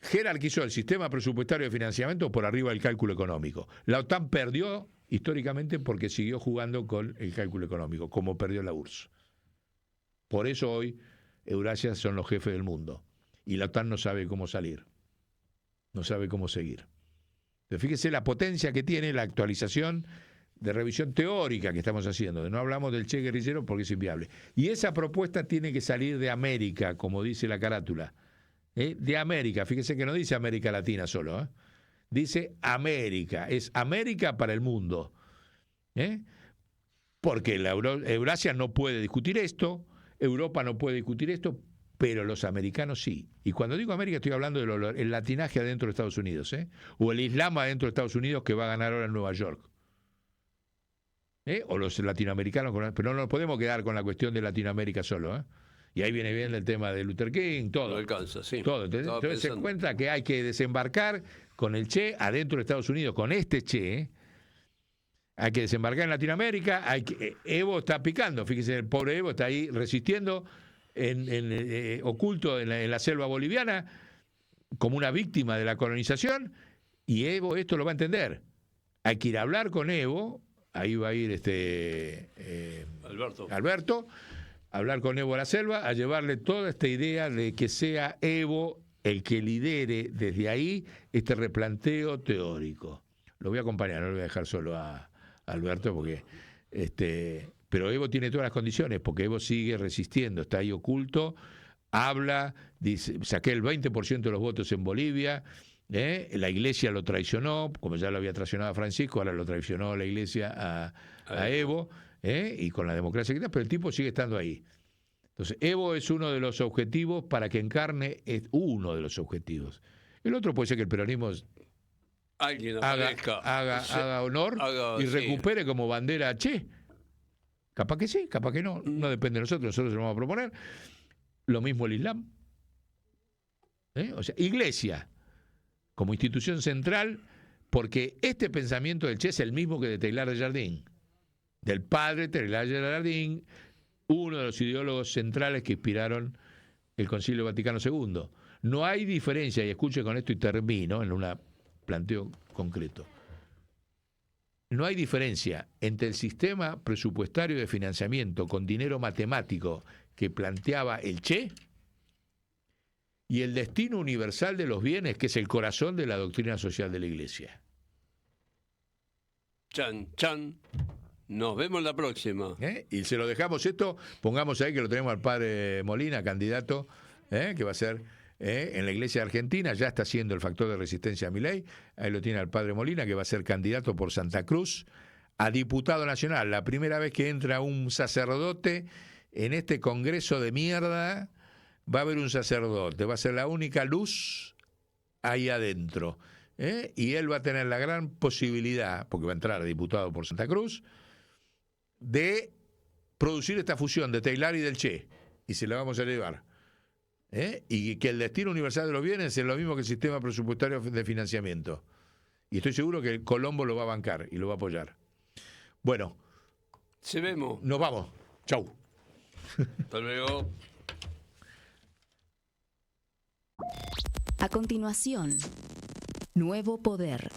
jerarquizó el sistema presupuestario de financiamiento por arriba del cálculo económico. La OTAN perdió históricamente porque siguió jugando con el cálculo económico, como perdió la URSS. Por eso hoy Eurasia son los jefes del mundo y la OTAN no sabe cómo salir, no sabe cómo seguir. Pero fíjese la potencia que tiene la actualización de revisión teórica que estamos haciendo. No hablamos del Che guerrillero porque es inviable. Y esa propuesta tiene que salir de América, como dice la carátula. De América. Fíjese que no dice América Latina solo. Dice América. Es América para el mundo. Porque Eurasia no puede discutir esto, Europa no puede discutir esto, pero los americanos sí. Y cuando digo América estoy hablando del latinaje adentro de Estados Unidos. O el Islam adentro de Estados Unidos que va a ganar ahora en Nueva York. O los latinoamericanos, pero no nos podemos quedar con la cuestión de Latinoamérica solo. Y ahí viene bien el tema de Luther King, todo. No alcanza, sí. Todo. Entonces se cuenta que hay que desembarcar con el Che adentro de Estados Unidos, con este Che. Hay que desembarcar en Latinoamérica. Evo está picando, fíjese, el pobre Evo está ahí resistiendo, oculto en la selva boliviana, como una víctima de la colonización, y Evo esto lo va a entender. Hay que ir a hablar con Evo. Ahí va a ir Alberto, a hablar con Evo a la selva, a llevarle toda esta idea de que sea Evo el que lidere desde ahí este replanteo teórico. Lo voy a acompañar, no lo voy a dejar solo a Alberto, porque pero Evo tiene todas las condiciones, porque Evo sigue resistiendo, está ahí oculto, habla, dice, saqué el 20% de los votos en Bolivia. La iglesia lo traicionó, como ya lo había traicionado a Francisco, ahora lo traicionó la iglesia a Evo, y con la democracia que está, pero el tipo sigue estando ahí. Entonces, Evo es uno de los objetivos para que encarne, es uno de los objetivos. El otro puede ser que el peronismo haga honor y recupere como bandera a Che. Capaz que sí, capaz que no, no depende de nosotros lo vamos a proponer. Lo mismo el Islam. O sea, iglesia como institución central, porque este pensamiento del Che es el mismo que de Teilhard de Chardin, del padre Teilhard de Chardin, uno de los ideólogos centrales que inspiraron el Concilio Vaticano II. No hay diferencia, y escuche con esto y termino en un planteo concreto, no hay diferencia entre el sistema presupuestario de financiamiento con dinero matemático que planteaba el Che y el destino universal de los bienes, que es el corazón de la doctrina social de la Iglesia. Chan, chan. Nos vemos la próxima. Y se lo dejamos esto, pongamos ahí que lo tenemos al padre Molina, candidato, que va a ser en la Iglesia de Argentina, ya está siendo el factor de resistencia a Milei. Ahí lo tiene al padre Molina, que va a ser candidato por Santa Cruz a diputado nacional. La primera vez que entra un sacerdote en este congreso de mierda. Va a haber un sacerdote, va a ser la única luz ahí adentro. Y él va a tener la gran posibilidad, porque va a entrar a diputado por Santa Cruz, de producir esta fusión de Teilhard y del Che. Y se la vamos a llevar. Y que el destino universal de los bienes es lo mismo que el sistema presupuestario de financiamiento. Y estoy seguro que el Colombo lo va a bancar y lo va a apoyar. Bueno. Nos vamos. Chau. Hasta luego. A continuación, Nuevo Poder.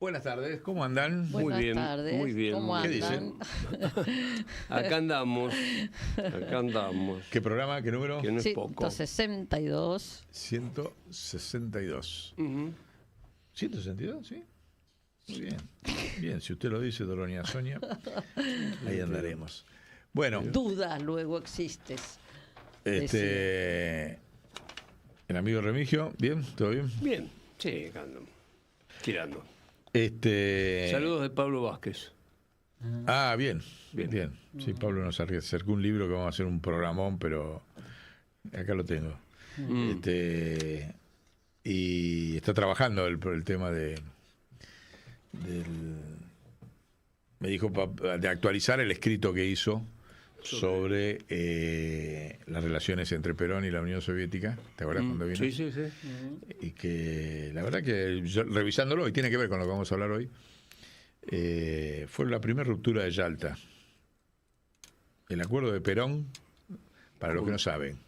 Buenas tardes, ¿cómo andan? Buenas Muy bien, tardes. muy bien. ¿Cómo ¿Qué andan? Acá andamos. Acá andamos. ¿Qué programa? ¿Qué número? Que no es poco. 162. 162. Ujú. ¿162? Sí. Muy bien. Bien, si usted lo dice, Doronia Sonia, ahí andaremos. Bueno, Dudas luego existes. el amigo Remigio, ¿bien? ¿Todo bien? Bien, sí, acá andamos. Tirando. Saludos. Saludos de Pablo Vázquez. Ah, bien, Bien. bien. Sí, Pablo nos acercó un libro que vamos a hacer un programón, pero acá lo tengo. Mm. Y está trabajando el tema me dijo de actualizar el escrito que hizo sobre las relaciones entre Perón y la Unión Soviética. ¿Te acuerdas cuando vino? Sí, sí, sí. Y que la verdad que yo, revisándolo, y tiene que ver con lo que vamos a hablar hoy, fue la primera ruptura de Yalta. El acuerdo de Perón, para los que no saben.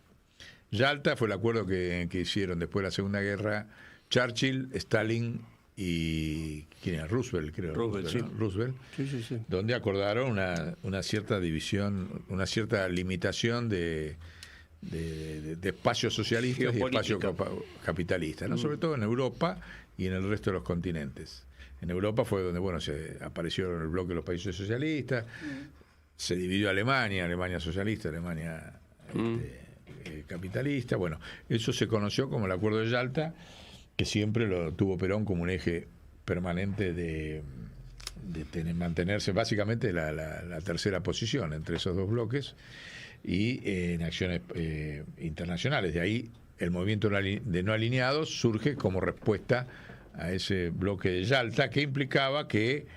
Yalta fue el acuerdo que hicieron después de la Segunda Guerra Churchill, Stalin y ¿quién era? Roosevelt, creo. Roosevelt, ¿no? sí. Roosevelt, Sí, sí, sí. donde acordaron una cierta división, una cierta limitación de espacios socialistas y espacios capitalistas, ¿no? Sobre todo en Europa y en el resto de los continentes. En Europa fue donde, bueno, se apareció el bloque de los países socialistas, se dividió Alemania socialista, Alemania capitalista. Bueno, eso se conoció como el Acuerdo de Yalta, que siempre lo tuvo Perón como un eje permanente de mantenerse básicamente la tercera posición entre esos dos bloques y en acciones internacionales. De ahí el movimiento de no alineados surge como respuesta a ese bloque de Yalta, que implicaba que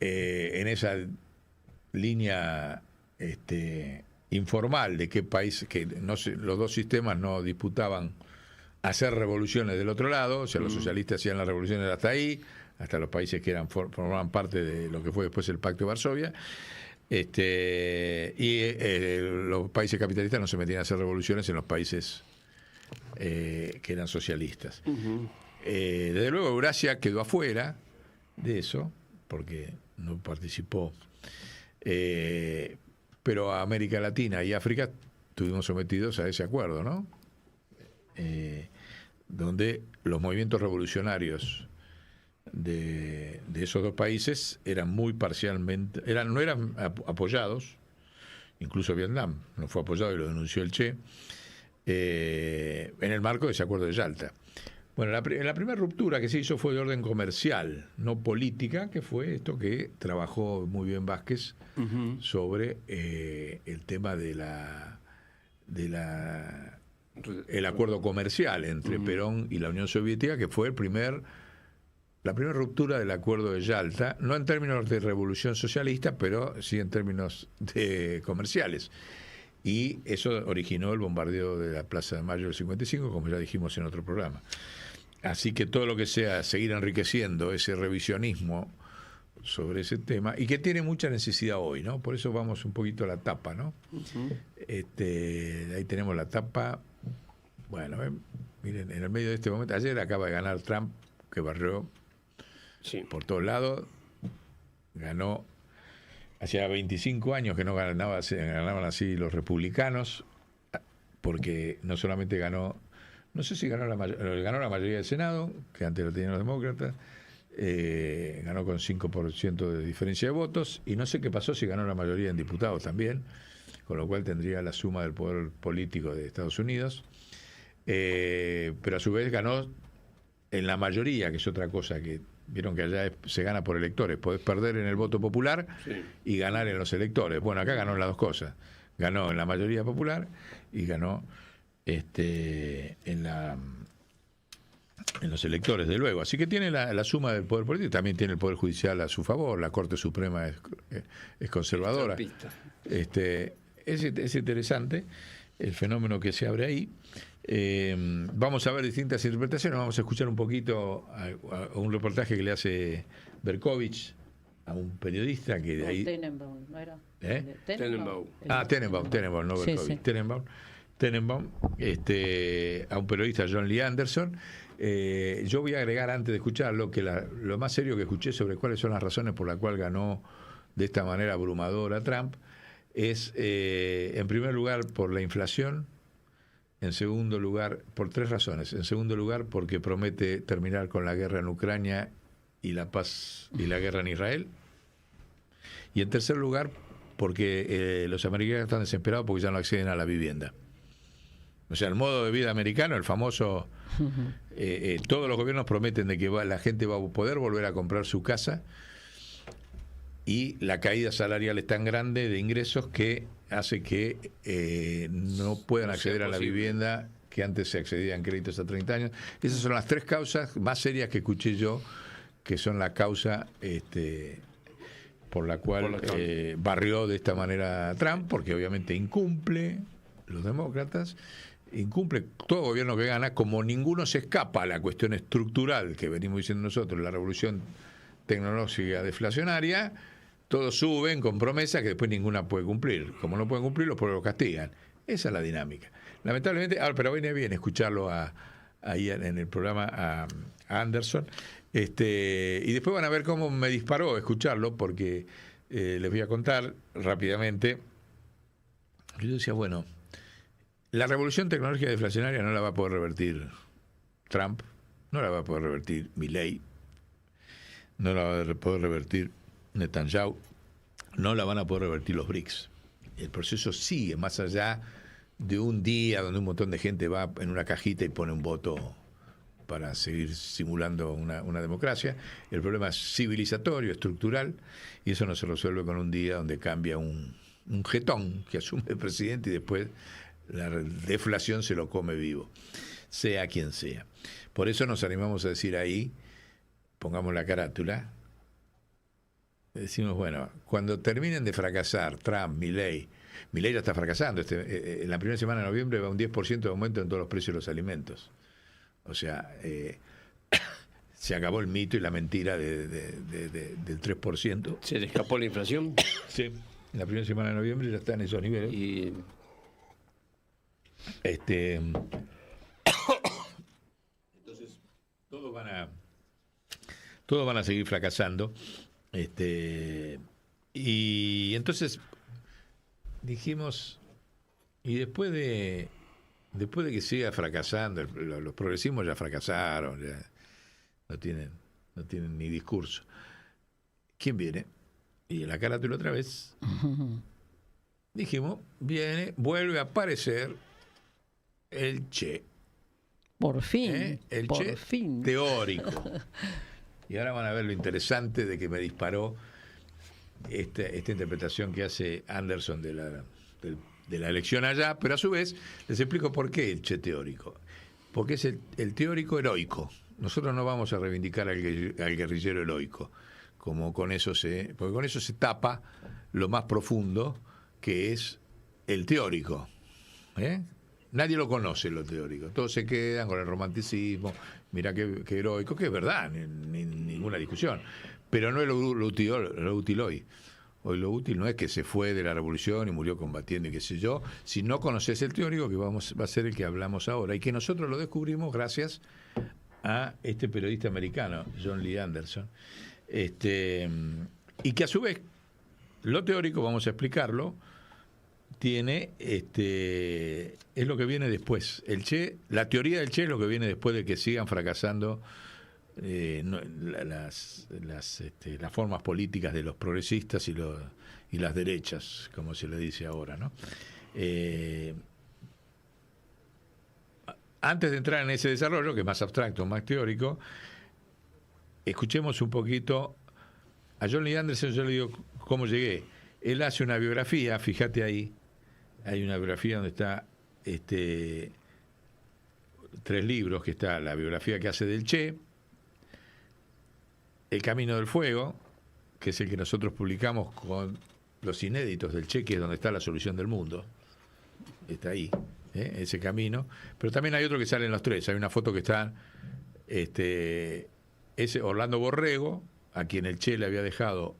en esa línea informal de qué país, que los dos sistemas no disputaban hacer revoluciones del otro lado, o sea, los socialistas hacían las revoluciones hasta ahí, hasta los países que formaban parte de lo que fue después el Pacto de Varsovia, los países capitalistas no se metían a hacer revoluciones en los países que eran socialistas. Desde luego Eurasia quedó afuera de eso, porque no participó, pero a América Latina y África estuvimos sometidos a ese acuerdo, ¿no? Donde los movimientos revolucionarios de esos dos países eran muy parcialmente, no eran apoyados, incluso Vietnam no fue apoyado y lo denunció el Che, en el marco de ese acuerdo de Yalta. Bueno, la primera ruptura que se hizo fue de orden comercial, no política, que fue esto que trabajó muy bien Vázquez sobre el tema el acuerdo comercial entre Perón y la Unión Soviética, que fue la primera ruptura del acuerdo de Yalta, no en términos de revolución socialista, pero sí en términos comerciales. Y eso originó el bombardeo de la Plaza de Mayo del 55, como ya dijimos en otro programa. Así que todo lo que sea seguir enriqueciendo ese revisionismo sobre ese tema, y que tiene mucha necesidad hoy, ¿no? Por eso vamos un poquito a la tapa, ¿no? Ahí tenemos la tapa. Bueno, miren, en el medio de este momento, ayer acaba de ganar Trump, que barrió por todos lados, ganó, hacía 25 años que no ganaban así los republicanos, porque no solamente ganó, no sé si ganó la mayoría del Senado, que antes lo tenían los demócratas, ganó con 5% de diferencia de votos, y no sé qué pasó si ganó la mayoría en diputados también, con lo cual tendría la suma del poder político de Estados Unidos, pero a su vez ganó en la mayoría, que es otra cosa que vieron que allá se gana por electores, podés perder en el voto popular y ganar en los electores. Bueno, acá ganó en las dos cosas, ganó en la mayoría popular y ganó en los electores, de luego. Así que tiene la suma del poder político, también tiene el poder judicial a su favor, la Corte Suprema es conservadora. Es interesante el fenómeno que se abre ahí. Vamos a ver distintas interpretaciones, vamos a escuchar un poquito a un reportaje que le hace Berkovich a un periodista que de ahí... Tenenbaum, ¿no era? Tenenbaum. Tenenbaum, no Berkovich. Sí. Tenenbaum, a un periodista, John Lee Anderson, Yo voy a agregar antes de escucharlo que lo más serio que escuché sobre cuáles son las razones por las cuales ganó de esta manera abrumadora Trump es, en primer lugar, por la inflación. En segundo lugar, por 3 razones. En segundo lugar, porque promete terminar con la guerra en Ucrania y la paz y la guerra en Israel. Y en tercer lugar, porque los americanos están desesperados porque ya no acceden a la vivienda. O sea, el modo de vida americano, el famoso, todos los gobiernos prometen de que la gente va a poder volver a comprar su casa, y la caída salarial es tan grande de ingresos que hace que no puedan acceder a la vivienda que antes se accedía en créditos a 30 años. Esas son las 3 causas más serias que escuché yo, que son la causa por la cual barrió de esta manera Trump, porque obviamente incumple los demócratas, incumple todo gobierno que gana, como ninguno se escapa a la cuestión estructural que venimos diciendo nosotros, la revolución tecnológica deflacionaria. Todos suben con promesas que después ninguna puede cumplir. Como no pueden cumplir, los pueblos castigan. Esa es la dinámica. Lamentablemente, pero viene bien escucharlo ahí en el programa a Anderson. Y después van a ver cómo me disparó escucharlo, porque les voy a contar rápidamente. Yo decía, bueno, la revolución tecnológica deflacionaria no la va a poder revertir Trump, no la va a poder revertir Milei, no la va a poder revertir Netanyahu, no la van a poder revertir los BRICS. El proceso sigue más allá de un día donde un montón de gente va en una cajita y pone un voto para seguir simulando una democracia. El problema es civilizatorio, estructural, y eso no se resuelve con un día donde cambia un jetón que asume el presidente y después la deflación se lo come vivo, sea quien sea. Por eso nos animamos a decir ahí, pongamos la carátula, decimos, bueno, cuando terminen de fracasar Trump, Milei ya está fracasando. En la primera semana de noviembre va un 10% de aumento en todos los precios de los alimentos. O sea, se acabó el mito y la mentira del 3%. ¿Se le escapó la inflación? Sí, en la primera semana de noviembre ya está en esos niveles. Y entonces, todos van a seguir fracasando. Y entonces dijimos, y después de que siga fracasando, los progresismos ya fracasaron, ya no tienen ni discurso. ¿Quién viene? Y en la carátula otra vez dijimos, vuelve a aparecer el Che. Por fin. El por Che fin. teórico. Y ahora van a ver lo interesante de que me disparó esta interpretación que hace Anderson de la elección allá, pero a su vez les explico por qué el Che teórico. Porque es el teórico heroico. Nosotros no vamos a reivindicar al guerrillero heroico, porque con eso se tapa lo más profundo, que es el teórico. Nadie lo conoce, lo teórico. Todos se quedan con el romanticismo. Mirá qué heroico, que es verdad, ninguna discusión. Pero no es lo útil hoy. Hoy lo útil no es que se fue de la revolución y murió combatiendo y qué sé yo. Si no conoces el teórico, que va a ser el que hablamos ahora. Y que nosotros lo descubrimos gracias a este periodista americano, John Lee Anderson. Y que a su vez, lo teórico, vamos a explicarlo, tiene es lo que viene después. El Che, la teoría del Che es lo que viene después de que sigan fracasando las formas políticas de los progresistas y las derechas, como se le dice ahora, ¿no? Antes de entrar en ese desarrollo, que es más abstracto, más teórico, escuchemos un poquito a John Lee Anderson. Yo le digo cómo llegué. Él hace una biografía, fíjate ahí, hay una biografía donde está 3 libros, que está la biografía que hace del Che, El Camino del Fuego, que es el que nosotros publicamos con los inéditos del Che, que es donde está la solución del mundo, está ahí, ese camino, pero también hay otro que sale en los 3, hay una foto que está ese Orlando Borrego, a quien el Che le había dejado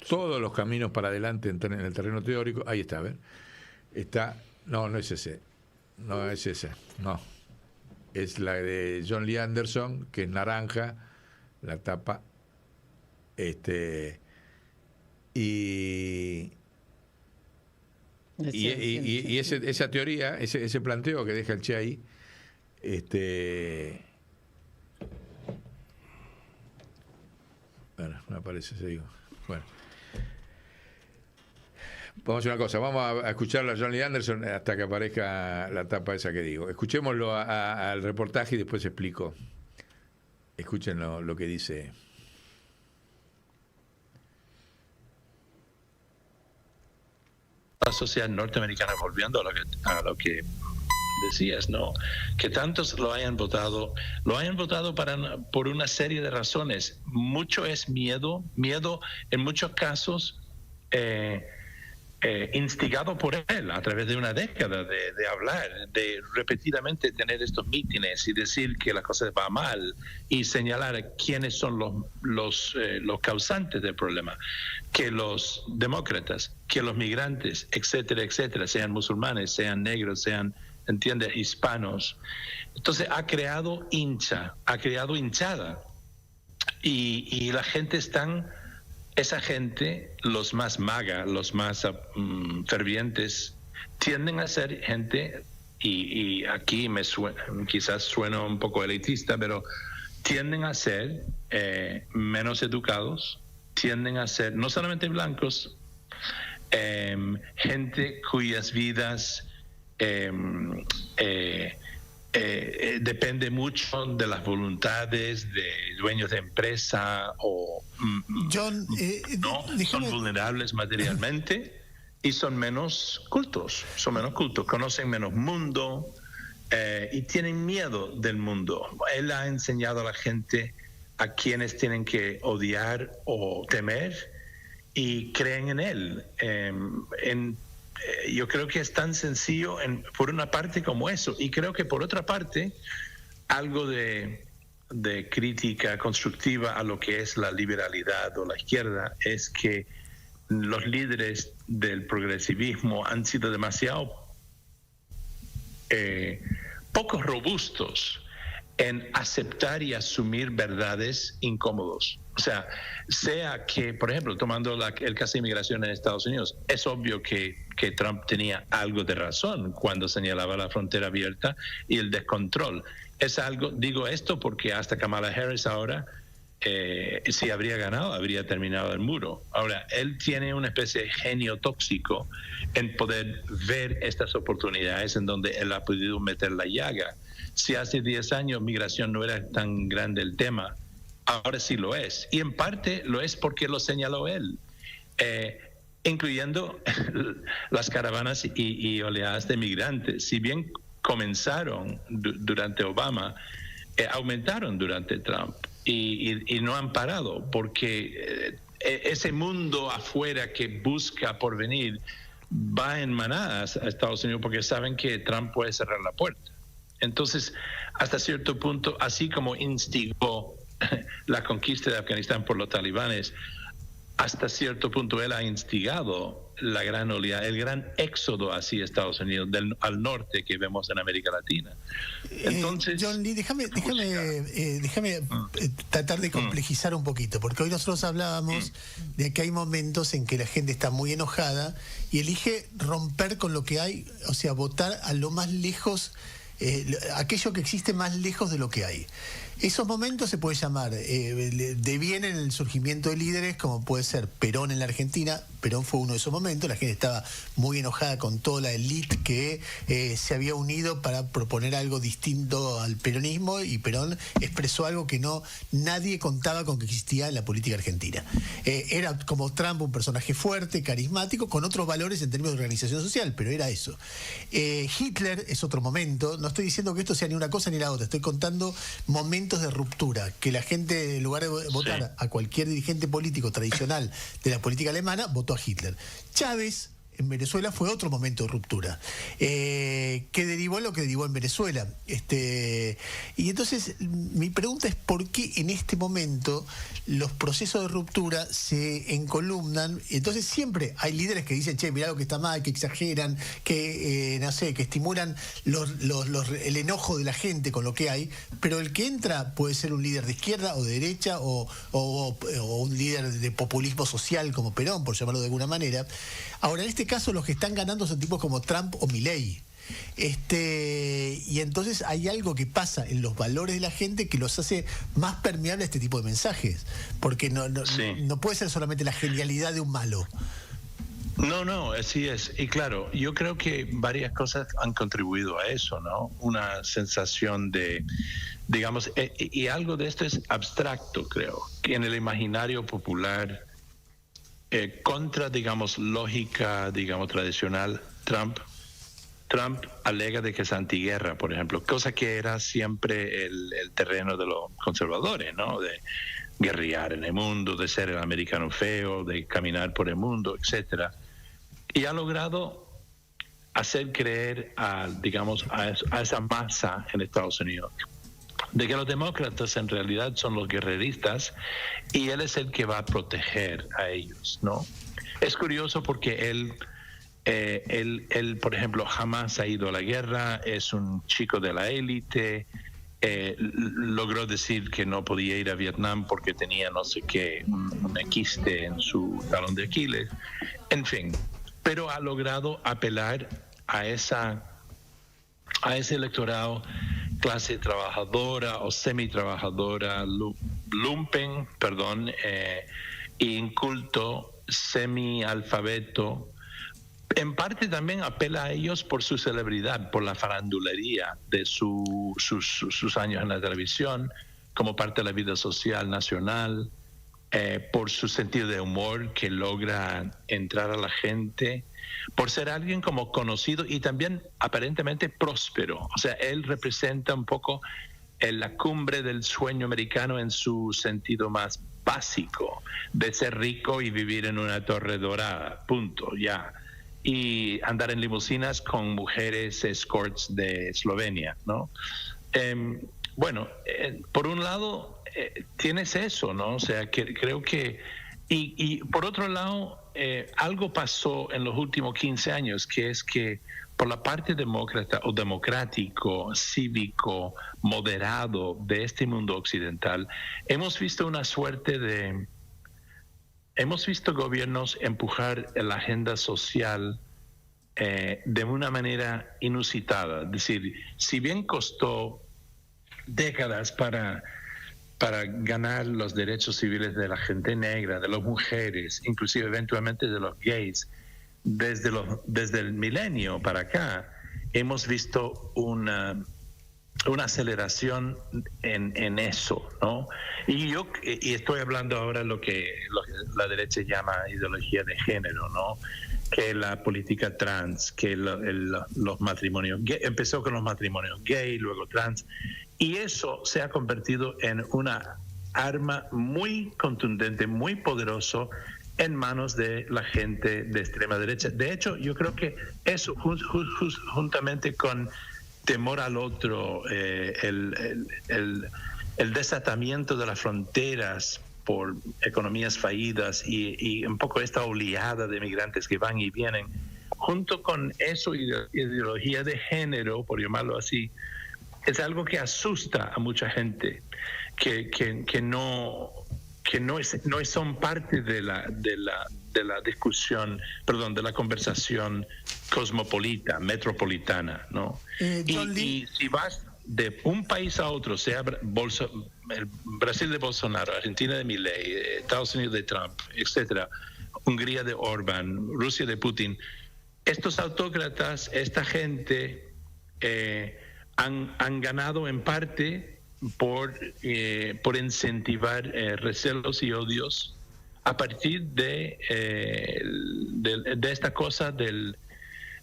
todos los caminos para adelante en el terreno teórico. Ahí está, a ver. No es ese. No es ese. No. es la de John Lee Anderson, que es naranja, la tapa. Y esa teoría, ese planteo que deja el Che ahí, bueno, no aparece, se digo. Bueno. Vamos a hacer una cosa, vamos a escucharlo a John Lee Anderson hasta que aparezca la tapa esa que digo. Escuchémoslo al reportaje y después explico. Escuchen lo que dice. La sociedad norteamericana, volviendo a lo que decías, ¿no? Que tantos lo hayan votado por una serie de razones. Mucho es miedo en muchos casos instigado por él a través de una década de hablar, de repetidamente tener estos mítines y decir que la cosa va mal y señalar quiénes son los causantes del problema, que los demócratas, que los migrantes, etcétera, etcétera, sean musulmanes, sean negros, sean, entiende, hispanos. Entonces ha creado hinchada y la gente esa gente, los más MAGA, los más fervientes, tienden a ser gente, y aquí quizás sueno un poco elitista, pero tienden a ser menos educados, tienden a ser no solamente blancos, gente cuyas vidas depende mucho de las voluntades de dueños de empresa o John, son vulnerables materialmente y son menos cultos, conocen menos mundo y tienen miedo del mundo. Él ha enseñado a la gente a quienes tienen que odiar o temer y creen en él. Yo creo que es tan sencillo por una parte como eso, y creo que por otra parte algo de crítica constructiva a lo que es la liberalidad o la izquierda es que los líderes del progresivismo han sido demasiado poco robustos en aceptar y asumir verdades incómodos. O sea que, por ejemplo, tomando el caso de inmigración en Estados Unidos, es obvio que Trump tenía algo de razón cuando señalaba la frontera abierta y el descontrol. Digo esto porque hasta Kamala Harris ahora, si habría ganado, habría terminado el muro. Ahora, él tiene una especie de genio tóxico en poder ver estas oportunidades en donde él ha podido meter la llaga. Si hace 10 años migración no era tan grande el tema, ahora sí lo es. Y en parte lo es porque lo señaló él, incluyendo las caravanas y oleadas de migrantes. Si bien comenzaron durante Obama, aumentaron durante Trump y no han parado porque ese mundo afuera que busca por venir va en manadas a Estados Unidos porque saben que Trump puede cerrar la puerta. Entonces, hasta cierto punto, así como instigó la conquista de Afganistán por los talibanes, hasta cierto punto él ha instigado la gran oleada, el gran éxodo hacia Estados Unidos, al norte que vemos en América Latina. Entonces, John Lee, déjame tratar de complejizar un poquito, porque hoy nosotros hablábamos de que hay momentos en que la gente está muy enojada y elige romper con lo que hay, o sea, votar a lo más lejos, aquello que existe más lejos de lo que hay. Esos momentos se puede llamar devienen en el surgimiento de líderes, como puede ser Perón en la Argentina. Perón fue uno de esos momentos. La gente estaba muy enojada con toda la élite que se había unido para proponer algo distinto al peronismo, y Perón expresó algo que nadie contaba con que existía en la política argentina. Era como Trump, un personaje fuerte, carismático, con otros valores en términos de organización social, pero era eso. Hitler es otro momento. No estoy diciendo que esto sea ni una cosa ni la otra, estoy contando momentos de ruptura, que la gente, en lugar de votar a cualquier dirigente político tradicional de la política alemana, votó a Hitler. Chávez en Venezuela fue otro momento de ruptura, que derivó en lo que derivó en Venezuela. Y entonces mi pregunta es por qué en este momento los procesos de ruptura se encolumnan. Entonces siempre hay líderes que dicen, che, mirá lo que está mal, que exageran, que no sé, que estimulan el enojo de la gente con lo que hay, pero el que entra puede ser un líder de izquierda o de derecha o un líder de populismo social como Perón, por llamarlo de alguna manera. Ahora, en este caso los que están ganando son tipos como Trump o Milei. Y entonces hay algo que pasa en los valores de la gente que los hace más permeables a este tipo de mensajes, porque no puede ser solamente la genialidad de un malo. No, así es. Y claro, yo creo que varias cosas han contribuido a eso, ¿no? Una sensación de, digamos, y algo de esto es abstracto, creo, que en el imaginario popular, contra, digamos, lógica, digamos, tradicional, Trump alega de que es antiguerra, por ejemplo, cosa que era siempre el terreno de los conservadores, ¿no? De guerrear en el mundo, de ser el americano feo, de caminar por el mundo, etcétera. Y ha logrado hacer creer a esa masa en Estados Unidos de que los demócratas en realidad son los guerreristas y él es el que va a proteger a ellos, ¿no? Es curioso porque él, por ejemplo, jamás ha ido a la guerra, es un chico de la élite, logró decir que no podía ir a Vietnam porque tenía no sé qué, un quiste en su talón de Aquiles, en fin, pero ha logrado apelar a ese electorado clase trabajadora o semi-trabajadora, lumpen, inculto, semi-alfabeto. En parte también apela a ellos por su celebridad, por la farandulería de sus años en la televisión, como parte de la vida social nacional, por su sentido de humor que logra entrar a la gente, por ser alguien como conocido y también aparentemente próspero. O sea, él representa un poco la cumbre del sueño americano en su sentido más básico, de ser rico y vivir en una torre dorada, punto, ya. Y andar en limusinas con mujeres escorts de Eslovenia, ¿no? Por un lado tienes eso, ¿no? O sea, que creo que y por otro lado algo pasó en los últimos 15 años, que es que por la parte demócrata o democrático, cívico, moderado de este mundo occidental, hemos visto una suerte de... Hemos visto gobiernos empujar la agenda social de una manera inusitada. Es decir, si bien costó décadas para ganar los derechos civiles de la gente negra, de las mujeres, inclusive eventualmente de los gays, desde el milenio para acá, hemos visto una aceleración en eso, ¿no? Y estoy hablando ahora lo que la derecha llama ideología de género, ¿no? Que la política trans, que los matrimonios gay, empezó con los matrimonios gay, luego trans, y eso se ha convertido en una arma muy contundente, muy poderoso en manos de la gente de extrema derecha. De hecho, yo creo que eso juntamente con temor al otro, el desatamiento de las fronteras por economías fallidas y un poco esta oleada de migrantes que van y vienen, junto con eso, ideología de género, por llamarlo así, es algo que asusta a mucha gente que no son parte de la discusión, de la conversación cosmopolita, metropolitana, ¿no? Y si vas de un país a otro, sea el Brasil de Bolsonaro, Argentina de Milei, Estados Unidos de Trump, etcétera, Hungría de Orbán, Rusia de Putin, estos autócratas, esta gente han ganado en parte por incentivar recelos y odios a partir de esta cosa de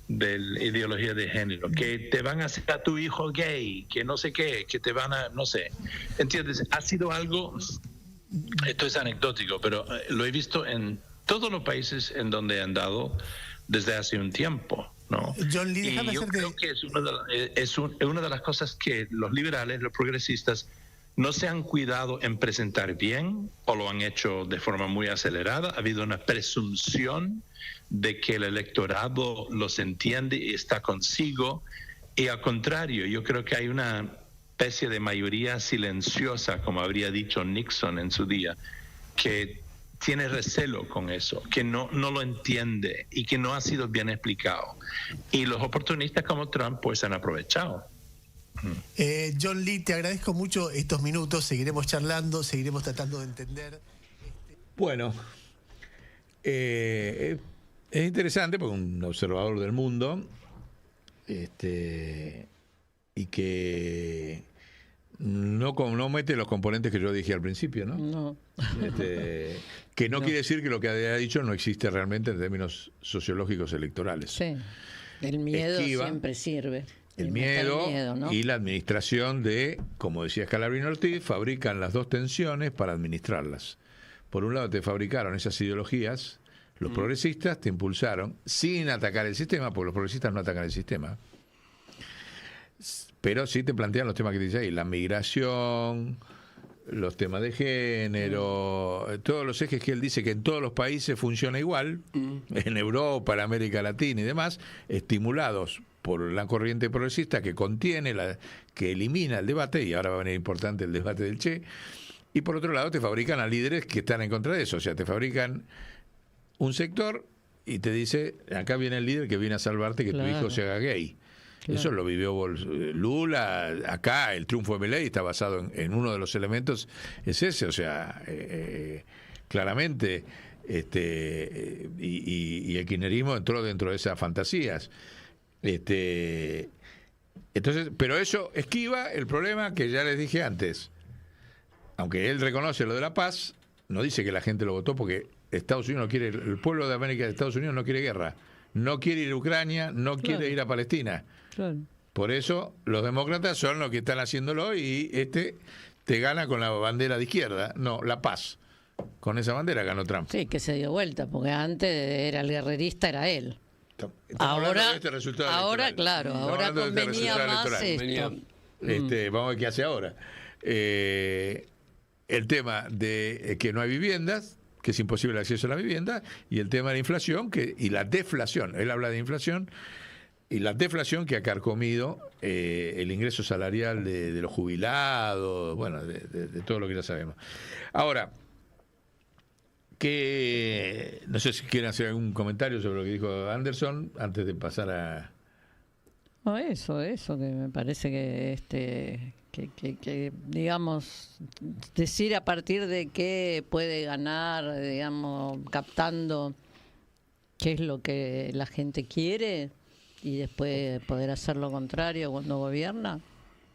la ideología de género, que te van a hacer a tu hijo gay, que no sé qué, que te van a, no sé, ¿entiendes? Ha sido algo, esto es anecdótico, pero lo he visto en todos los países en donde he andado, desde hace un tiempo, ¿no? John Lee, déjame Y yo hacerte... creo que es una de las cosas que los liberales, los progresistas, no se han cuidado en presentar bien o lo han hecho de forma muy acelerada. Ha habido una presunción de que el electorado los entiende y está consigo. Y al contrario, yo creo que hay una especie de mayoría silenciosa, como habría dicho Nixon en su día, que tiene recelo con eso, que no lo entiende y que no ha sido bien explicado. Y los oportunistas como Trump pues han aprovechado. John Lee, te agradezco mucho estos minutos, seguiremos charlando, seguiremos tratando de entender. Bueno, es interesante porque un observador del mundo, y que no mete los componentes que yo dije al principio, ¿no? No. Que no quiere decir que lo que ha dicho no existe realmente en términos sociológicos electorales. Sí. El miedo Esquiva. siempre sirve. El Inventar miedo, ¿no? y la administración de, como decía Scalabrini Ortiz, fabrican las dos tensiones para administrarlas. Por un lado te fabricaron esas ideologías, los progresistas te impulsaron, sin atacar el sistema, porque los progresistas no atacan el sistema, pero sí te plantean los temas que dice ahí, la migración, los temas de género, todos los ejes que él dice que en todos los países funciona igual, en Europa, en América Latina y demás, estimulados por la corriente progresista que contiene, que elimina el debate, y ahora va a venir importante el debate del Che, y por otro lado te fabrican a líderes que están en contra de eso, o sea, te fabrican un sector y te dice, acá viene el líder que viene a salvarte que tu hijo se haga gay. Claro. Eso lo vivió Lula, acá el triunfo de Milei está basado en uno de los elementos, es ese, o sea, claramente, y el kirchnerismo entró dentro de esas fantasías. Entonces, pero eso esquiva el problema que ya les dije antes. Aunque él reconoce lo de la paz, no dice que la gente lo votó porque Estados Unidos no quiere, el pueblo de América de Estados Unidos no quiere guerra, no quiere ir a Ucrania, no quiere ir a Palestina. Claro. Por eso los demócratas son los que están haciéndolo y te gana con la bandera de izquierda, no, la paz. Con esa bandera ganó Trump. Sí, que se dio vuelta, porque antes era el guerrerista, era él. Estamos hablando Ahora, de este resultado ahora electoral. claro, Estamos ahora hablando de este convenía resultado más electoral. esto. Vamos a ver qué hace ahora. El tema de que no hay viviendas, que es imposible el acceso a la vivienda, y el tema de la inflación y la deflación. Él habla de inflación y la deflación que ha carcomido el ingreso salarial de los jubilados, bueno, de todo lo que ya sabemos. Ahora, que no sé si quieren hacer algún comentario sobre lo que dijo Anderson antes de pasar a... No, eso, que me parece que digamos, decir a partir de qué puede ganar, digamos, captando qué es lo que la gente quiere y después poder hacer lo contrario cuando gobierna,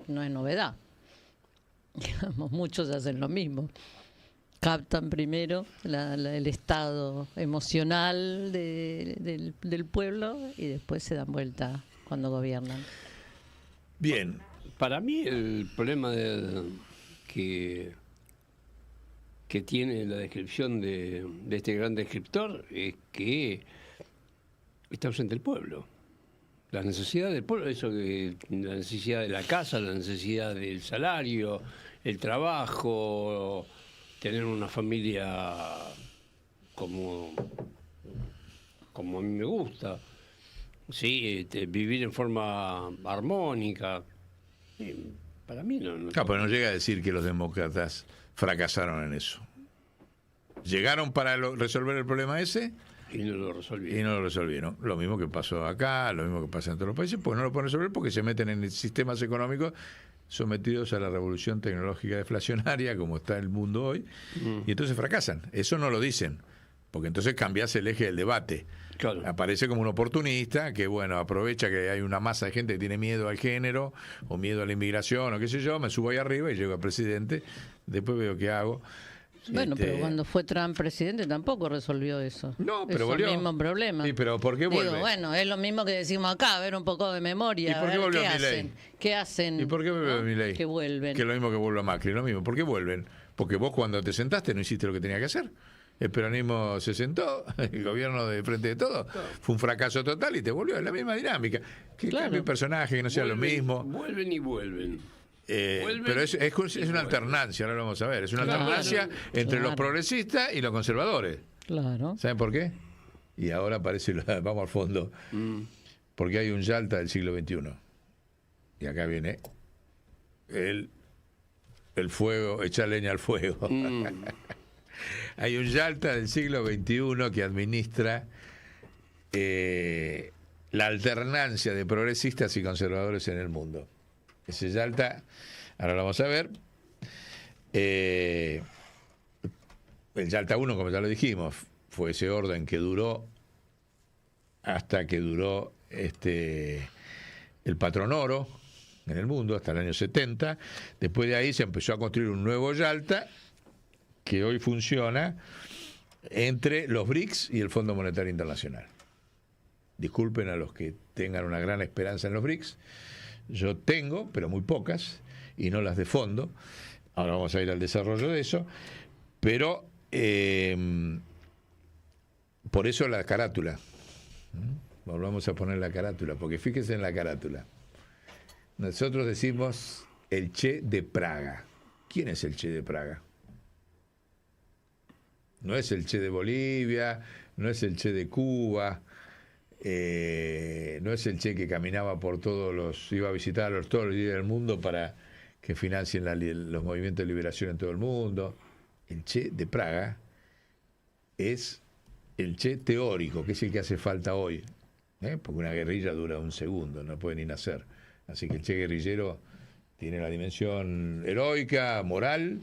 no es novedad. Digamos, muchos hacen lo mismo. Captan primero el estado emocional del pueblo y después se dan vuelta cuando gobiernan. Bien. Para mí el problema que tiene la descripción de este gran descriptor es que está ausente el pueblo. La necesidad del pueblo, la necesidad de la casa, la necesidad del salario, el trabajo, tener una familia como a mí me gusta, sí, vivir en forma armónica. Para mí no. Claro, pero no llega a decir que los demócratas fracasaron en eso. Llegaron para resolver el problema ese y no lo resolvieron. Lo mismo que pasó acá, lo mismo que pasa en todos los países, pues no lo pueden resolver porque se meten en sistemas económicos sometidos a la revolución tecnológica deflacionaria, como está el mundo hoy, y entonces fracasan. Eso no lo dicen, porque entonces cambias el eje del debate. Claro. Aparece como un oportunista que, bueno, aprovecha que hay una masa de gente que tiene miedo al género o miedo a la inmigración o qué sé yo, me subo ahí arriba y llego a presidente, después veo qué hago. Bueno, pero cuando fue Trump presidente tampoco resolvió eso. No, pero es volvió. el mismo problema. Sí, pero ¿por qué vuelve? Digo, bueno, es lo mismo que decimos acá, a ver un poco de memoria. ¿Y por qué a ver volvió qué Milei? hacen. ¿Qué hacen? ¿Y por qué vuelve ¿no? Milei? Que vuelven. Que es lo mismo que vuelve a Macri, lo mismo. ¿Por qué vuelven? Porque vos cuando te sentaste no hiciste lo que tenía que hacer. El peronismo se sentó, el gobierno de Frente de Todo fue un fracaso total y te volvió a la misma dinámica. Que Claro. cambie un personaje, que no sea lo mismo. Vuelven y vuelven. Vuelven Pero es y una vuelven. alternancia, ahora lo vamos a ver. Es una Claro. alternancia entre los Claro. progresistas y los conservadores. Claro. ¿Saben por qué? Y ahora aparece, vamos al fondo. Porque hay un Yalta del siglo XXI. Y acá viene el fuego, echar leña al fuego. Hay un Yalta del siglo XXI que administra la alternancia de progresistas y conservadores en el mundo. Ese Yalta, ahora lo vamos a ver. El Yalta 1, como ya lo dijimos, fue ese orden que duró hasta que duró el patrón oro en el mundo, hasta el año 70. Después de ahí se empezó a construir un nuevo Yalta que hoy funciona entre los BRICS y el Fondo Monetario Internacional. Disculpen a los que tengan una gran esperanza en los BRICS. Yo tengo, pero muy pocas, y no las de fondo. Ahora vamos a ir al desarrollo de eso. Pero por eso la carátula. Volvamos a poner la carátula, porque fíjense en la carátula. Nosotros decimos el Che de Praga. ¿Quién es el Che de Praga? No es el Che de Bolivia, no es el Che de Cuba, no es el Che que caminaba por iba a visitar todos los líderes del mundo para que financien los movimientos de liberación en todo el mundo. El Che de Praga es el Che teórico, que es el que hace falta hoy, porque una guerrilla dura un segundo, no puede ni nacer. Así que el Che guerrillero tiene la dimensión heroica, moral,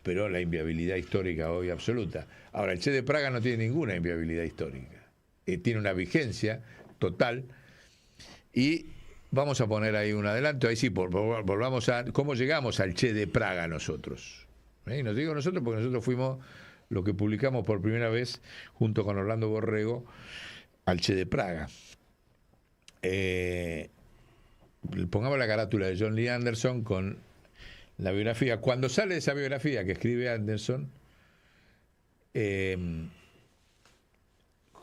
pero la inviabilidad histórica hoy absoluta. Ahora, el Che de Praga no tiene ninguna inviabilidad histórica. Tiene una vigencia total. Y vamos a poner ahí un adelanto. Ahí sí, volvamos a cómo llegamos al Che de Praga nosotros. Y nos digo nosotros porque nosotros fuimos lo que publicamos por primera vez junto con Orlando Borrego al Che de Praga. Pongamos la carátula de John Lee Anderson con la biografía. Cuando sale esa biografía que escribe Anderson, que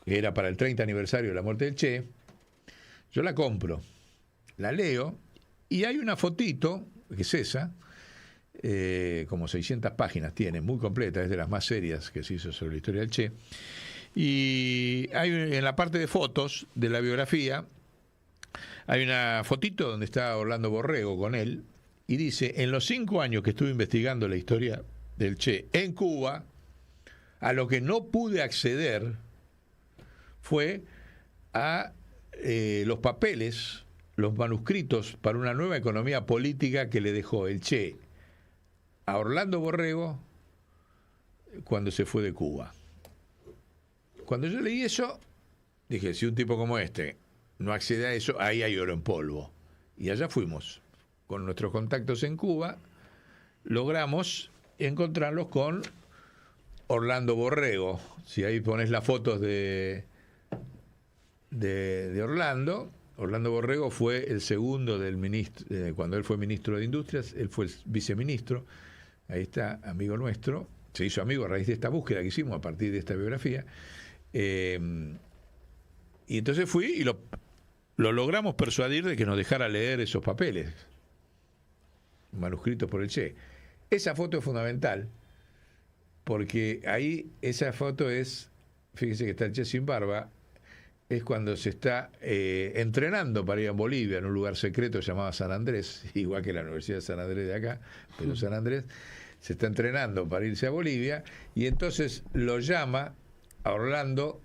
era para el 30 aniversario de la muerte del Che, yo la compro, la leo, y hay una fotito, que es esa, como 600 páginas tiene, muy completa, es de las más serias que se hizo sobre la historia del Che, y hay en la parte de fotos de la biografía, hay una fotito donde está Orlando Borrego con él, y dice, en los 5 años que estuve investigando la historia del Che en Cuba, a lo que no pude acceder fue a los papeles, los manuscritos para una nueva economía política que le dejó el Che a Orlando Borrego cuando se fue de Cuba. Cuando yo leí eso, dije, si un tipo como este no accede a eso, ahí hay oro en polvo. Y allá fuimos. Con nuestros contactos en Cuba, logramos encontrarlos con Orlando Borrego. Si ahí pones las fotos de Orlando Borrego fue el segundo del ministro, cuando él fue ministro de Industrias, él fue el viceministro. Ahí está, amigo nuestro. Se hizo amigo a raíz de esta búsqueda que hicimos a partir de esta biografía. Y entonces fui y lo logramos persuadir de que nos dejara leer esos papeles manuscritos por el Che. Esa foto es fundamental porque ahí esa foto es, fíjese que está el Che sin barba, es cuando se está entrenando para ir a Bolivia en un lugar secreto llamado San Andrés, igual que la Universidad de San Andrés de acá, pero San Andrés se está entrenando para irse a Bolivia, y entonces lo llama a Orlando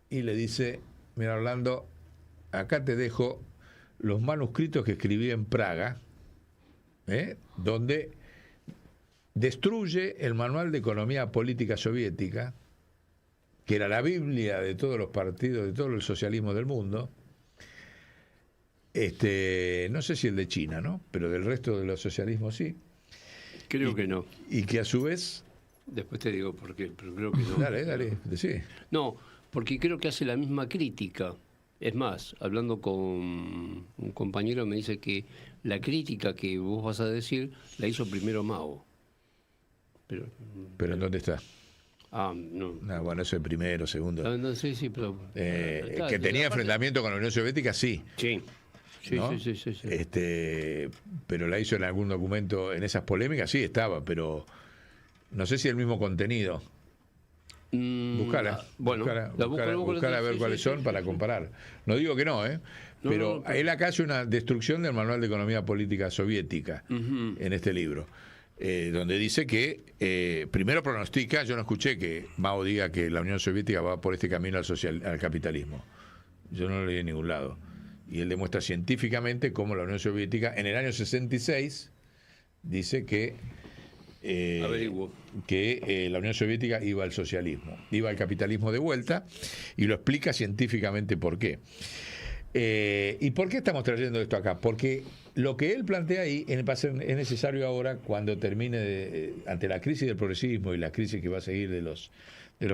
y le dice, mira Orlando, acá te dejo los manuscritos que escribí en Praga, donde destruye el manual de economía política soviética, que era la Biblia de todos los partidos, de todo el socialismo del mundo, no sé si el de China, ¿no? Pero del resto de los socialismos sí. Creo que no. Y que a su vez... Después te digo por qué, pero creo que no. Dale, sí. No, porque creo que hace la misma crítica. Es más, hablando con un compañero me dice que la crítica que vos vas a decir la hizo primero Mao. Pero ¿en dónde está? No. No, bueno, eso es primero, segundo. No, sí, pero... está, Que tenía aparte- enfrentamiento con la Unión Soviética, sí. Sí. Sí, ¿no? sí. Pero la hizo en algún documento, en esas polémicas, sí estaba, pero no sé si el mismo contenido. Buscala, bueno, buscala a ver cuáles son para comparar. No digo que no, pero él acá hace una destrucción del Manual de Economía Política Soviética en este libro, donde dice que primero pronostica, yo no escuché que Mao diga que la Unión Soviética va por este camino al capitalismo. Yo no lo leí en ningún lado. Y él demuestra científicamente cómo la Unión Soviética en el año 66 dice que la Unión Soviética iba al socialismo, iba al capitalismo de vuelta, y lo explica científicamente por qué. ¿Y por qué estamos trayendo esto acá? Porque lo que él plantea ahí es necesario ahora, cuando termine, ante la crisis del progresismo y la crisis que va a seguir de los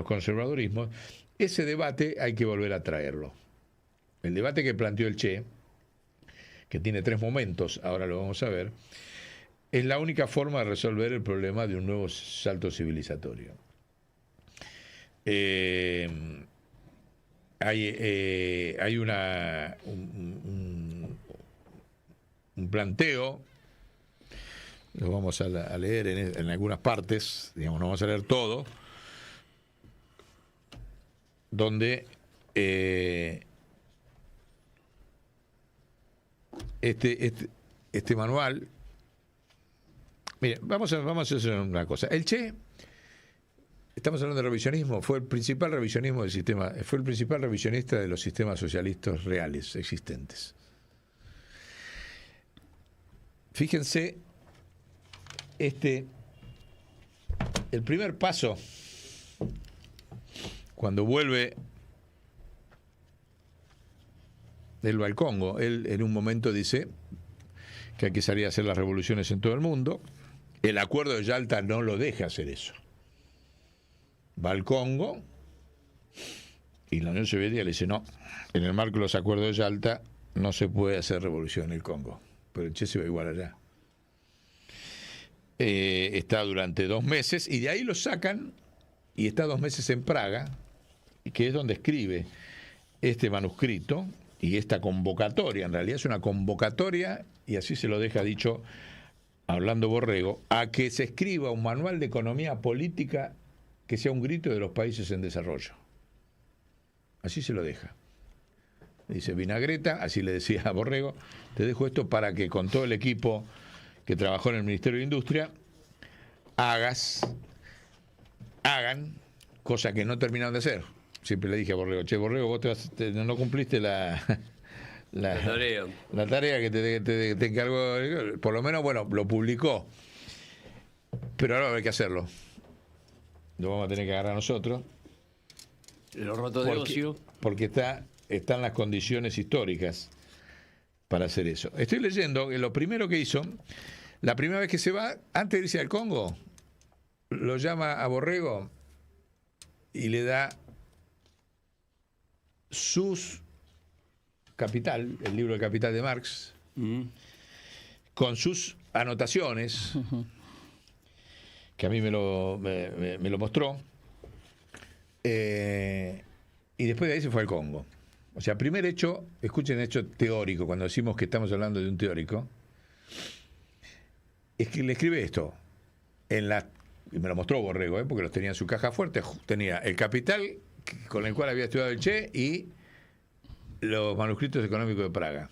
conservadurismos, ese debate hay que volver a traerlo. El debate que planteó el Che, que tiene 3 momentos, ahora lo vamos a ver, es la única forma de resolver el problema de un nuevo salto civilizatorio. Hay un planteo, lo vamos a leer en algunas partes, digamos, no vamos a leer todo, donde este manual. Mire, vamos a hacer una cosa. El Che, estamos hablando de revisionismo, fue el principal revisionismo del sistema, fue el principal revisionista de los sistemas socialistas reales existentes. Fíjense, el primer paso, cuando vuelve él va al Congo, él en un momento dice que hay que salir a hacer las revoluciones en todo el mundo. El acuerdo de Yalta no lo deja hacer eso. Va al Congo y la Unión Soviética le dice no, en el marco de los acuerdos de Yalta no se puede hacer revolución en el Congo. Pero el Che se va igual allá. Está durante 2 meses y de ahí lo sacan y está 2 meses en Praga, que es donde escribe este manuscrito y esta convocatoria. En realidad es una convocatoria, y así se lo deja dicho hablando Borrego, a que se escriba un manual de economía política que sea un grito de los países en desarrollo. Así se lo deja. Dice Vinagreta, así le decía a Borrego, te dejo esto para que con todo el equipo que trabajó en el Ministerio de Industria hagan cosa que no terminaron de hacer. Siempre le dije a Borrego, che, Borrego, vos no cumpliste la tarea que te encargó. Por lo menos, bueno, lo publicó. Pero ahora va a haber que hacerlo. Lo vamos a tener que agarrar nosotros. Los ratos de ocio. Porque están las condiciones históricas para hacer eso. Estoy leyendo que lo primero que hizo, la primera vez que se va, antes de irse al Congo, lo llama a Borrego y le da Capital, el libro del Capital de Marx, con sus anotaciones, que a mí me lo mostró, y después de ahí se fue al Congo. O sea, primer hecho, escuchen hecho teórico, cuando decimos que estamos hablando de un teórico, es que le escribe esto, y me lo mostró Borrego, porque los tenía en su caja fuerte, tenía el Capital, con el cual había estudiado el Che, y los manuscritos económicos de Praga.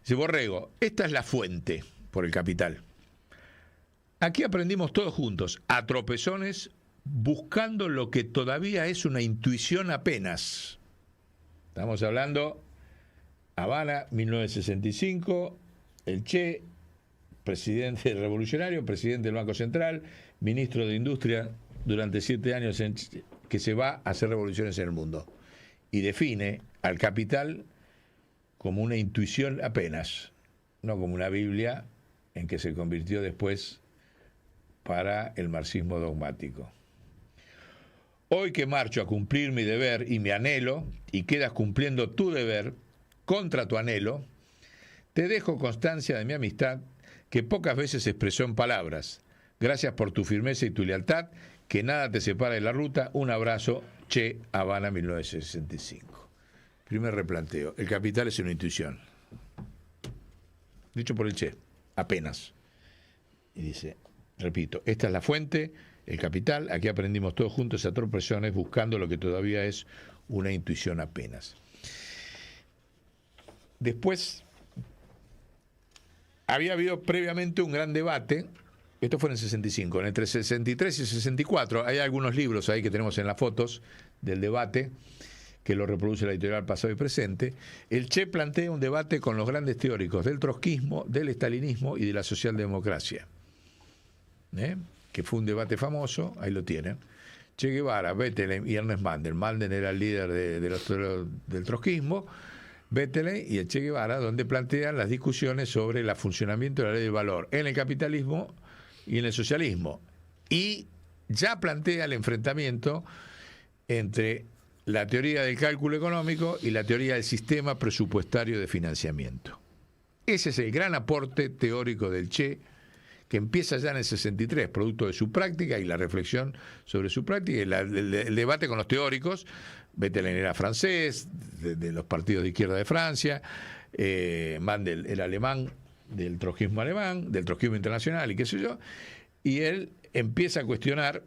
Dice Borrego, esta es la fuente por el Capital. Aquí aprendimos todos juntos, a tropezones, buscando lo que todavía es una intuición apenas. Estamos hablando Habana, 1965, el Che, presidente revolucionario, presidente del Banco Central, ministro de Industria durante 7 años que se va a hacer revoluciones en el mundo. Y define al Capital como una intuición apenas, no como una Biblia en que se convirtió después para el marxismo dogmático. Hoy que marcho a cumplir mi deber y mi anhelo, y quedas cumpliendo tu deber contra tu anhelo, te dejo constancia de mi amistad que pocas veces se expresó en palabras. Gracias por tu firmeza y tu lealtad, que nada te separa de la ruta. Un abrazo, Che, Habana 1965. Primer replanteo. El capital es una intuición. Dicho por el Che, apenas. Y dice, repito, esta es la fuente, el capital, aquí aprendimos todos juntos a tropezones buscando lo que todavía es una intuición apenas. Después, había habido previamente un gran debate, esto fue en el 65, entre 63 y 64, hay algunos libros ahí que tenemos en las fotos del debate, que lo reproduce la editorial Pasado y Presente. El Che plantea un debate con los grandes teóricos del trotskismo, del estalinismo y de la socialdemocracia. Que fue un debate famoso, ahí lo tienen. Che Guevara, Bettelheim y Ernest Mandel. Mandel era el líder del trotskismo, Bettelheim y el Che Guevara, donde plantean las discusiones sobre el funcionamiento de la ley del valor en el capitalismo y en el socialismo. Y ya plantea el enfrentamiento entre la teoría del cálculo económico y la teoría del sistema presupuestario de financiamiento. Ese es el gran aporte teórico del Che, que empieza ya en el 63, producto de su práctica y la reflexión sobre su práctica y el debate con los teóricos. Bettelheim era francés, de los partidos de izquierda de Francia, Mandel era alemán, del trotskismo alemán, del trotskismo internacional y qué sé yo, y él empieza a cuestionar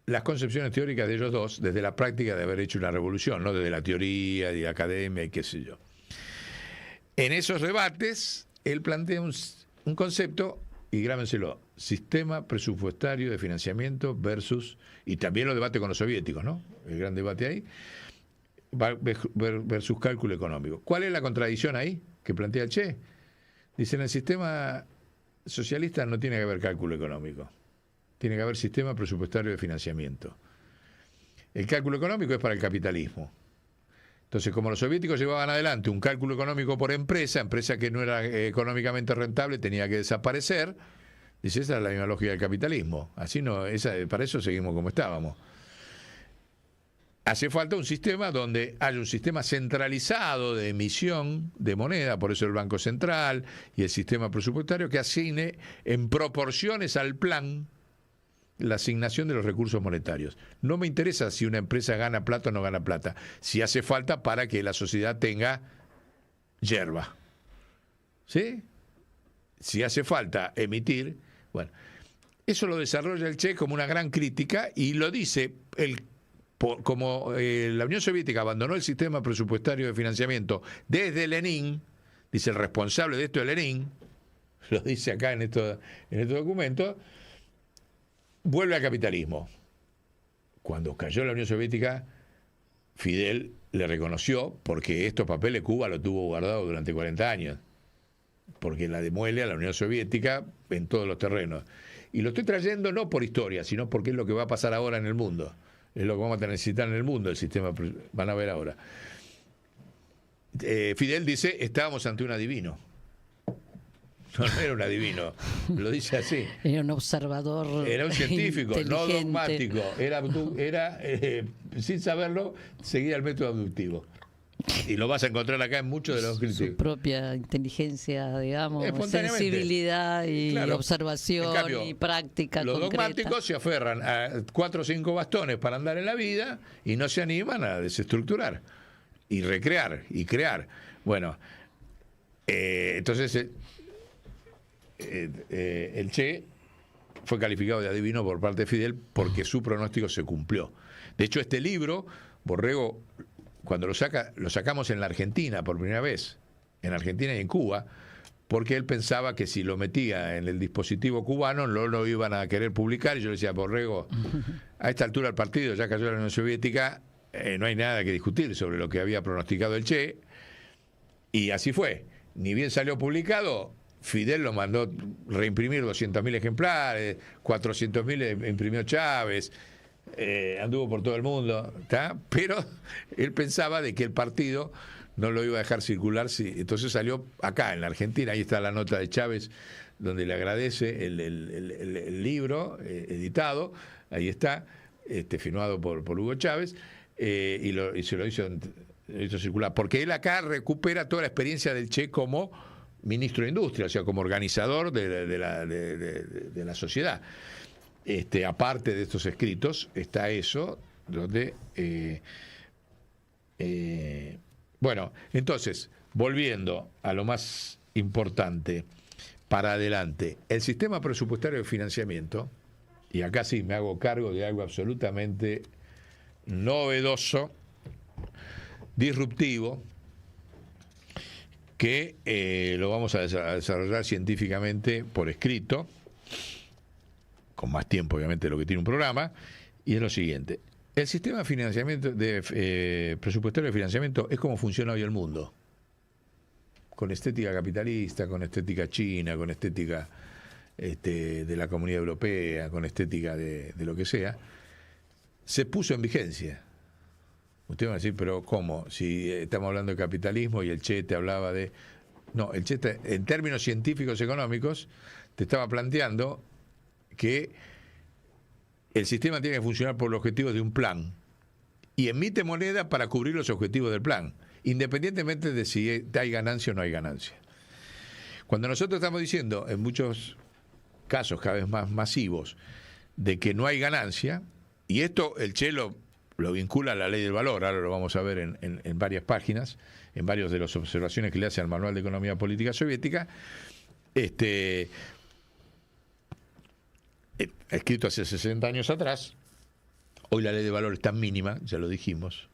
las concepciones teóricas de ellos dos desde la práctica de haber hecho una revolución, no desde la teoría y la academia y qué sé yo. En esos debates, él plantea un concepto, y grábenselo, sistema presupuestario de financiamiento versus, y también lo debate con los soviéticos, ¿no? El gran debate ahí, versus cálculo económico. ¿Cuál es la contradicción ahí que plantea el Che? Dice, en el sistema socialista no tiene que haber cálculo económico, tiene que haber sistema presupuestario de financiamiento. El cálculo económico es para el capitalismo. Entonces, como los soviéticos llevaban adelante un cálculo económico por empresa que no era económicamente rentable tenía que desaparecer, dice, esa es la misma lógica del capitalismo. Así no, para eso seguimos como estábamos. Hace falta un sistema donde haya un sistema centralizado de emisión de moneda, por eso el Banco Central y el sistema presupuestario, que asigne en proporciones al plan la asignación de los recursos monetarios. No me interesa si una empresa gana plata o no gana plata, si hace falta para que la sociedad tenga yerba. ¿Sí? Si hace falta emitir, bueno, eso lo desarrolla el Che como una gran crítica y lo dice como la Unión Soviética abandonó el sistema presupuestario de financiamiento desde Lenin, dice el responsable de esto es Lenin, lo dice acá en este documento, vuelve al capitalismo. Cuando cayó la Unión Soviética, Fidel le reconoció, porque estos papeles Cuba lo tuvo guardado durante 40 años, porque la demuele a la Unión Soviética en todos los terrenos. Y lo estoy trayendo no por historia, sino porque es lo que va a pasar ahora en el mundo. Es lo que vamos a necesitar en el mundo, el sistema, van a ver ahora. Fidel dice, estábamos ante un adivino. No era un adivino, lo dice así. Era un observador. Era un científico, no dogmático. Era sin saberlo, seguía el método abductivo. Y lo vas a encontrar acá en muchos de los críticos. Su propia inteligencia, digamos, Espontáneamente. sensibilidad y Claro. observación En cambio, y práctica los concreta. dogmáticos se aferran a 4 o 5 bastones para andar en la vida y no se animan a desestructurar y recrear y crear. Bueno, entonces el Che fue calificado de adivino por parte de Fidel porque su pronóstico se cumplió. De hecho, este libro, Borrego, cuando lo sacamos en la Argentina por primera vez, en Argentina y en Cuba, porque él pensaba que si lo metía en el dispositivo cubano no lo iban a querer publicar, y yo le decía, Borrego, a esta altura del partido, ya cayó la Unión Soviética, no hay nada que discutir sobre lo que había pronosticado el Che, y así fue. Ni bien salió publicado, Fidel lo mandó reimprimir 200.000 ejemplares, 400.000 imprimió Chávez, anduvo por todo el mundo, ¿tá? Pero él pensaba de que el partido no lo iba a dejar circular, entonces salió acá en la Argentina, ahí está la nota de Chávez donde le agradece el libro editado, ahí está, firmado por Hugo Chávez, y se lo hizo circular, porque él acá recupera toda la experiencia del Che como ministro de Industria, o sea, como organizador de la sociedad. aparte de estos escritos, está eso, donde... bueno, entonces, volviendo a lo más importante, para adelante, el sistema presupuestario de financiamiento, y acá sí me hago cargo de algo absolutamente novedoso, disruptivo, que lo vamos a desarrollar científicamente por escrito, con más tiempo obviamente de lo que tiene un programa, y es lo siguiente. El sistema de financiamiento presupuestario de financiamiento es como funciona hoy el mundo, con estética capitalista, con estética china, con estética de la Comunidad Europea, con estética de lo que sea, se puso en vigencia. Usted va a decir, pero ¿cómo? Si estamos hablando de capitalismo y el Che te hablaba de... No, el Che en términos científicos económicos te estaba planteando que el sistema tiene que funcionar por los objetivos de un plan y emite moneda para cubrir los objetivos del plan, independientemente de si hay ganancia o no hay ganancia. Cuando nosotros estamos diciendo, en muchos casos cada vez más masivos, de que no hay ganancia, y esto el Che lo vincula a la ley del valor, ahora lo vamos a ver en varias páginas, en varias de las observaciones que le hace al Manual de Economía Política Soviética, escrito hace 60 años atrás. Hoy la ley de valor es tan mínima, ya lo dijimos,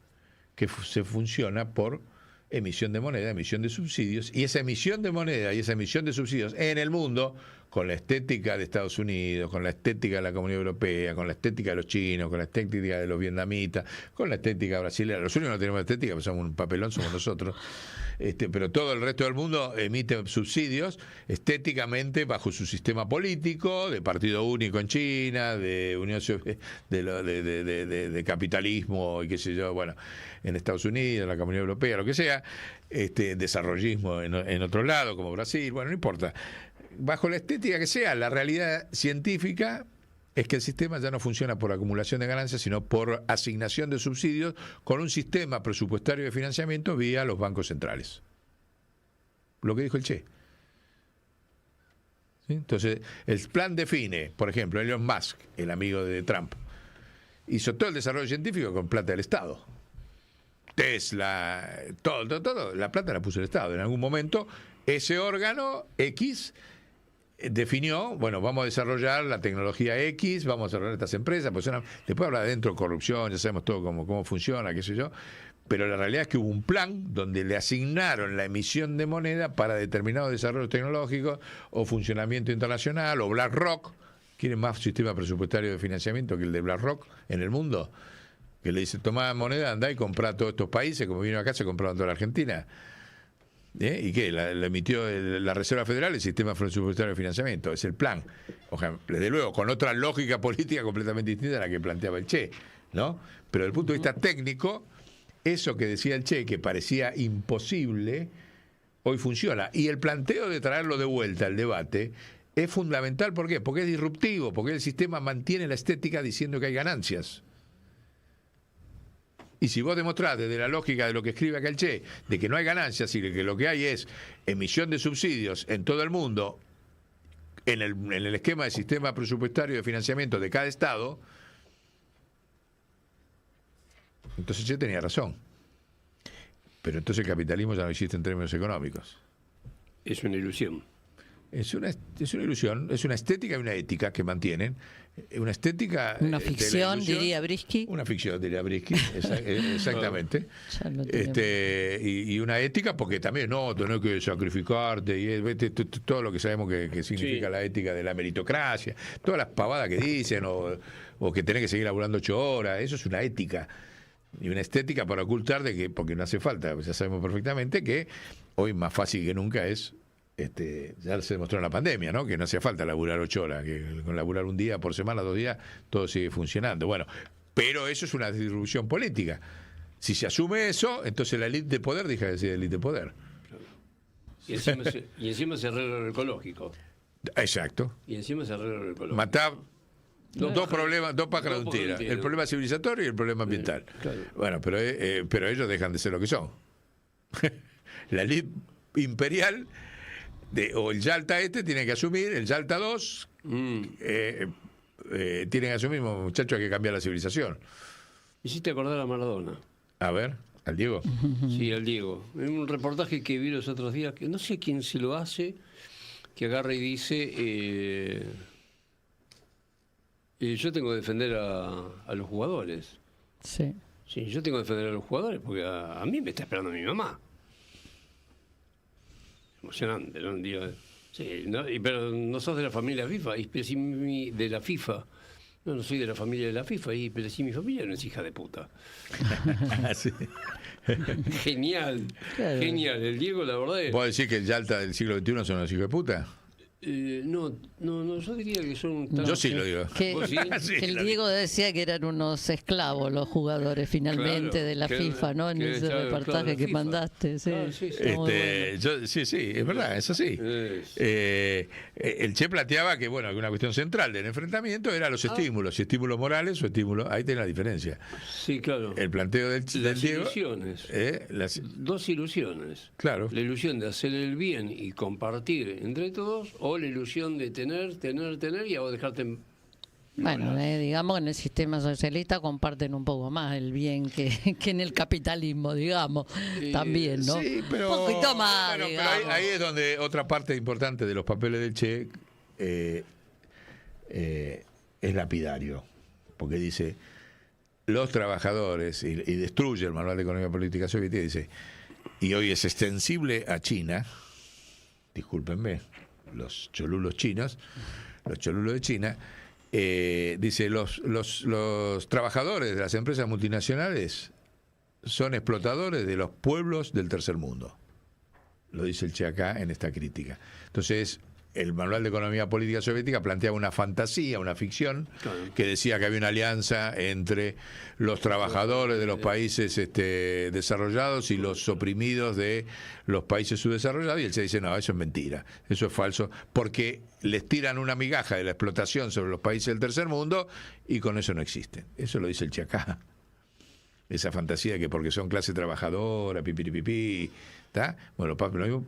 que se funciona por emisión de moneda, emisión de subsidios, y esa emisión de moneda y esa emisión de subsidios en el mundo, con la estética de Estados Unidos, con la estética de la Comunidad Europea, con la estética de los chinos, con la estética de los vietnamitas, con la estética brasileña. Los únicos que no tenemos estética, pues somos un papelón, somos nosotros. Pero todo el resto del mundo emite subsidios estéticamente bajo su sistema político, de partido único en China, de unión de capitalismo y qué sé yo, bueno, en Estados Unidos, en la Comunidad Europea, lo que sea, desarrollismo en otro lado, como Brasil, bueno, no importa. Bajo la estética que sea, la realidad científica es que el sistema ya no funciona por acumulación de ganancias, sino por asignación de subsidios con un sistema presupuestario de financiamiento vía los bancos centrales. Lo que dijo el Che. ¿Sí? Entonces, el plan define, por ejemplo, Elon Musk, el amigo de Trump, hizo todo el desarrollo científico con plata del Estado. Tesla, todo, la plata la puso el Estado. En algún momento, ese órgano X definió, bueno, vamos a desarrollar la tecnología X, vamos a desarrollar estas empresas, pues después habla adentro de corrupción, ya sabemos todo cómo funciona, qué sé yo, pero la realidad es que hubo un plan donde le asignaron la emisión de moneda para determinados desarrollos tecnológicos o funcionamiento internacional, o BlackRock, ¿quiere más sistema presupuestario de financiamiento que el de BlackRock en el mundo? Que le dice, tomá moneda, andá y comprá a todos estos países, como vino acá, se compraron toda la Argentina. ¿Y qué? La emitió la Reserva Federal, el sistema presupuestario de financiamiento, es el plan. O sea, desde luego, con otra lógica política completamente distinta a la que planteaba el Che, ¿no? Pero desde el punto de vista técnico, eso que decía el Che, que parecía imposible, hoy funciona. Y el planteo de traerlo de vuelta al debate es fundamental. ¿Por qué? Porque es disruptivo, porque el sistema mantiene la estética diciendo que hay ganancias. Y si vos demostrás desde la lógica de lo que escribe acá el Che, de que no hay ganancias y que lo que hay es emisión de subsidios en todo el mundo, en el esquema de sistema presupuestario de financiamiento de cada Estado, entonces Che tenía razón. Pero entonces el capitalismo ya no existe en términos económicos. Es una ilusión. Es una ilusión, es una estética y una ética que mantienen. Una estética. Una ficción, diría Brisky. Una ficción, diría Brisky, exactamente. Y una ética, porque también no tenés que sacrificarte, y todo lo que sabemos que significa la ética de la meritocracia, todas las pavadas que dicen, o que tenés que seguir laburando 8 horas, eso es una ética. Y una estética para ocultar porque no hace falta, ya sabemos perfectamente que hoy más fácil que nunca es. Ya se demostró en la pandemia, ¿no? Que no hacía falta laburar 8 horas, que con laburar un día por semana, 2 días, todo sigue funcionando. Bueno, pero eso es una disrupción política. Si se asume eso, entonces la élite de poder deja de ser élite de poder. Y encima se arregla lo ecológico. Exacto. Y encima se arregla lo ecológico. Matar dos problemas, dos pájaros de un tiro. El problema civilizatorio y el problema ambiental. Claro. Bueno, pero ellos dejan de ser lo que son. La élite imperial o el Yalta tiene que asumir, el Yalta 2, tienen a su mismo, muchachos, hay que cambiar la civilización. Hiciste acordar a Maradona. A ver, al Diego. Sí, al Diego. En un reportaje que vi los otros días, que no sé quién se lo hace, que agarra y dice, yo tengo que defender a los jugadores. Sí. Sí, yo tengo que defender a los jugadores porque a mí me está esperando mi mamá. Emocionante, ¿no? Digo, sí, ¿no? Pero no sos de la familia FIFA, pero sí de la FIFA. No soy de la familia de la FIFA, pero sí mi familia no es hija de puta. Sí. Genial, Claro. genial. El Diego, la verdad es... ¿Vos decís que el Yalta del siglo XXI son los hijos de puta? No, yo diría que son... Yo sí lo digo. Que, ¿Vos sí? Sí, que el lo Diego decía que eran unos esclavos los jugadores finalmente Claro, de la que- FIFA, ¿no? En que ese estaba reportaje esclavo de la que FIFA. mandaste. Sí. Claro, sí, sí. Está muy bueno. Sí, es verdad, es así. El Che planteaba que, bueno, que una cuestión central del enfrentamiento era los estímulos, si estímulos morales o estímulos, ahí tenés la diferencia. Sí, claro. El planteo del Las Diego, ilusiones. Dos ilusiones. claro, La ilusión de hacer el bien y compartir entre todos, o la ilusión de tener y a vos dejarte... Bueno, digamos que en el sistema socialista comparten un poco más el bien que en el capitalismo, digamos, también, ¿no? sí, pero, un poquito más, bueno, pero digamos. ahí es donde otra parte importante de los papeles del Che es lapidario, porque dice los trabajadores y destruye el manual de economía política soviética, dice, y hoy es extensible a China, discúlpenme, los cholulos chinos, los cholulos de China, dice, los trabajadores de las empresas multinacionales son explotadores de los pueblos del tercer mundo. Lo dice el Che acá en esta crítica. Entonces, el manual de economía política soviética planteaba una fantasía, una ficción, Claro. que decía que había una alianza entre los trabajadores de los países desarrollados y los oprimidos de los países subdesarrollados, y él se dice, no, eso es mentira, eso es falso, porque les tiran una migaja de la explotación sobre los países del tercer mundo y con eso no existen. Eso lo dice el Che acá. Esa fantasía de que porque son clase trabajadora, pipiripipí, ¿está? Bueno,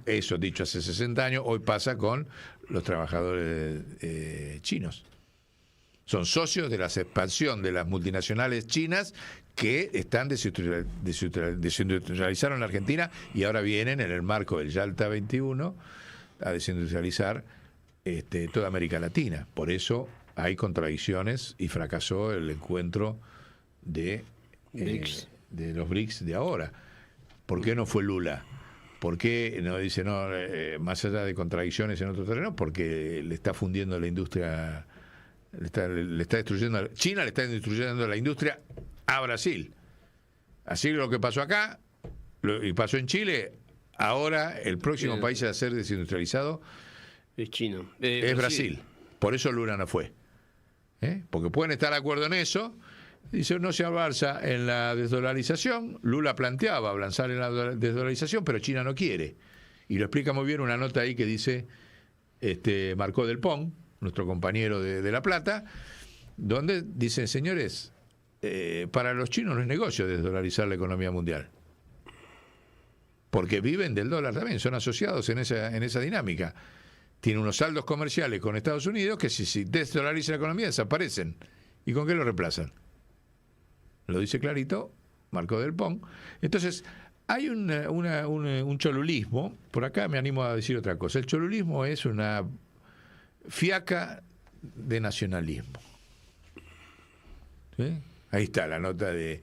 eso dicho hace 60 años, hoy pasa con los trabajadores chinos. Son socios de la expansión de las multinacionales chinas que están desindustrializaron la Argentina y ahora vienen en el marco del Yalta 21 a desindustrializar toda América Latina. Por eso hay contradicciones y fracasó el encuentro de los BRICS de ahora. ¿Por qué no fue Lula? ¿Por qué no dice más allá de contradicciones en otro terreno? Porque le está fundiendo la industria, le está destruyendo, China le está destruyendo la industria a Brasil. Así lo que pasó acá y pasó en Chile, ahora el próximo país a ser desindustrializado Es China. es Brasil. Por eso Lula no fue. Porque pueden estar de acuerdo en eso. Dice, no se avanza en la desdolarización. Lula planteaba avanzar en la desdolarización, pero China no quiere. Y lo explica muy bien una nota ahí que dice Marcó del Pont, nuestro compañero de La Plata, donde dice, señores, para los chinos no es negocio desdolarizar la economía mundial. Porque viven del dólar también, son asociados en esa dinámica. Tienen unos saldos comerciales con Estados Unidos que si desdolariza la economía desaparecen. ¿Y con qué lo reemplazan? Lo dice clarito Marcó del Pont. Entonces, hay un cholulismo, por acá me animo a decir otra cosa, el cholulismo es una fiaca de nacionalismo. ¿Sí? Ahí está la nota de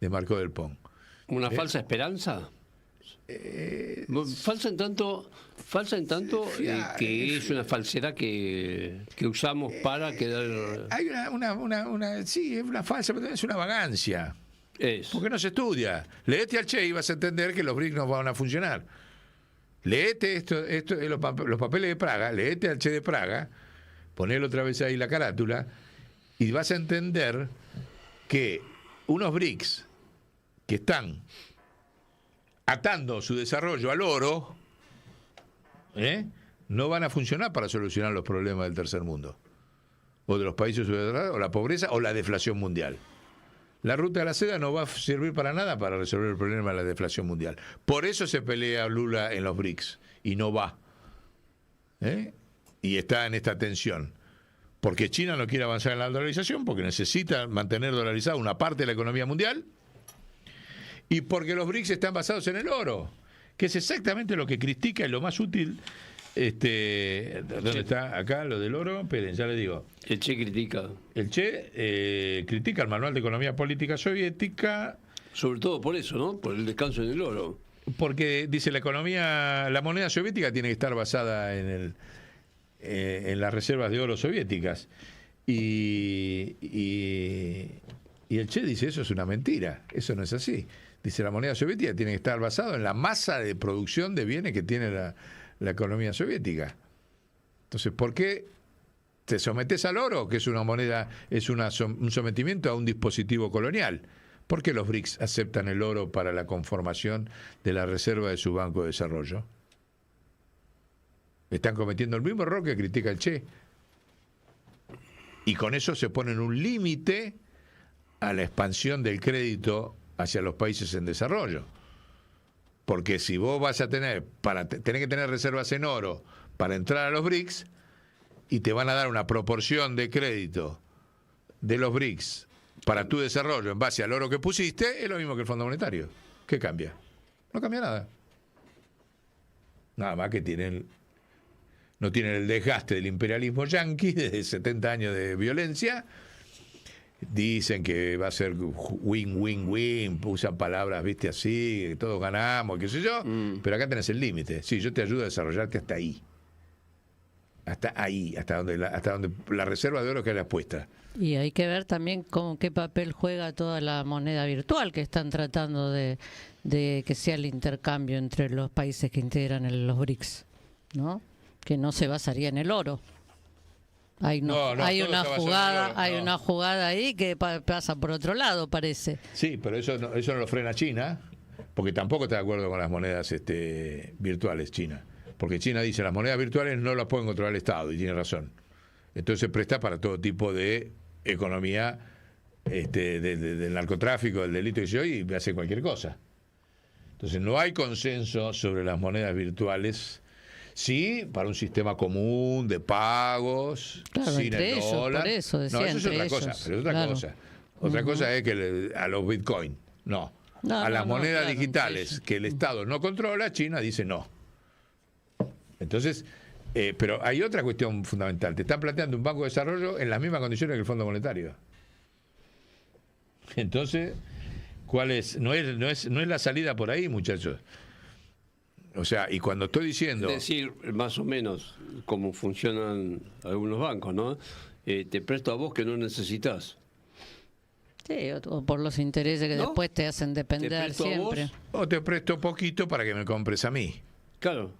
Marcó del Pont. ¿Una falsa esperanza? Falsa en tanto que es una falsedad que usamos para quedar... Hay sí, es una falsa, pero es una vagancia. Porque no se estudia. Leete al Che y vas a entender que los BRICS no van a funcionar. Leete los papeles de Praga, leete al Che de Praga, ponele otra vez ahí la carátula, y vas a entender que unos BRICS que están atando su desarrollo al oro, no van a funcionar para solucionar los problemas del tercer mundo, o de los países subdesarrollados, o la pobreza, o la deflación mundial. La ruta de la seda no va a servir para nada para resolver el problema de la deflación mundial. Por eso se pelea Lula en los BRICS, y no va. Y está en esta tensión. porque China no quiere avanzar en la dolarización, porque necesita mantener dolarizada una parte de la economía mundial, y porque los BRICS están basados en el oro, que es exactamente lo que critica y lo más útil. ¿Dónde está acá lo del oro? Esperen, ya le digo. El Che critica. El Che critica el manual de economía política soviética. Sobre todo por eso, ¿no? Por el descanso en el oro. Porque dice la moneda soviética tiene que estar basada en las reservas de oro soviéticas. Y el Che dice, eso es una mentira, eso no es así. Dice, la moneda soviética tiene que estar basada en la masa de producción de bienes que tiene la economía soviética. Entonces, ¿por qué te sometes al oro, que es una moneda, es un sometimiento a un dispositivo colonial? ¿Por qué los BRICS aceptan el oro para la conformación de la reserva de su Banco de Desarrollo? Están cometiendo el mismo error que critica el Che. Y con eso se ponen un límite a la expansión del crédito hacia los países en desarrollo. Porque si vos vas a tenés que tener reservas en oro para entrar a los BRICS, y te van a dar una proporción de crédito de los BRICS para tu desarrollo en base al oro que pusiste, es lo mismo que el Fondo Monetario. ¿Qué cambia? No cambia nada. Nada más que no tienen el desgaste del imperialismo yanqui de 70 años de violencia. Dicen que va a ser win-win-win, usan palabras, viste, así, que todos ganamos, qué sé yo, pero acá tenés el límite. Sí, yo te ayudo a desarrollarte hasta ahí. Hasta donde la reserva de oro que hayas puesta. Y hay que ver también qué papel juega toda la moneda virtual que están tratando de que sea el intercambio entre los países que integran los BRICS, ¿no? Que no se basaría en el oro. Hay una jugada ahí que pasa por otro lado, parece. Sí, pero eso no lo frena China, porque tampoco está de acuerdo con las monedas virtuales China. Porque China dice las monedas virtuales no las pueden controlar el Estado, y tiene razón. Entonces se presta para todo tipo de economía, del narcotráfico, del delito y hace cualquier cosa. Entonces no hay consenso sobre las monedas virtuales. Sí, para un sistema común de pagos, claro, sin el dólar. Por eso decía, no, eso es otra cosa, pero es otra claro. cosa. Otra cosa es que a los Bitcoin, a las monedas claro, digitales que el Estado no controla, China dice no. Entonces, pero hay otra cuestión fundamental. Te están planteando un banco de desarrollo en las mismas condiciones que el Fondo Monetario. Entonces, ¿cuál es? No es la salida por ahí, muchachos. O sea, y cuando estoy diciendo... Es decir, más o menos cómo funcionan algunos bancos, ¿no? Te presto a vos que no necesitas. Sí, o por los intereses que ¿No? después te hacen depender ¿Te presto a siempre. vos? O te presto poquito para que me compres a mí. Claro.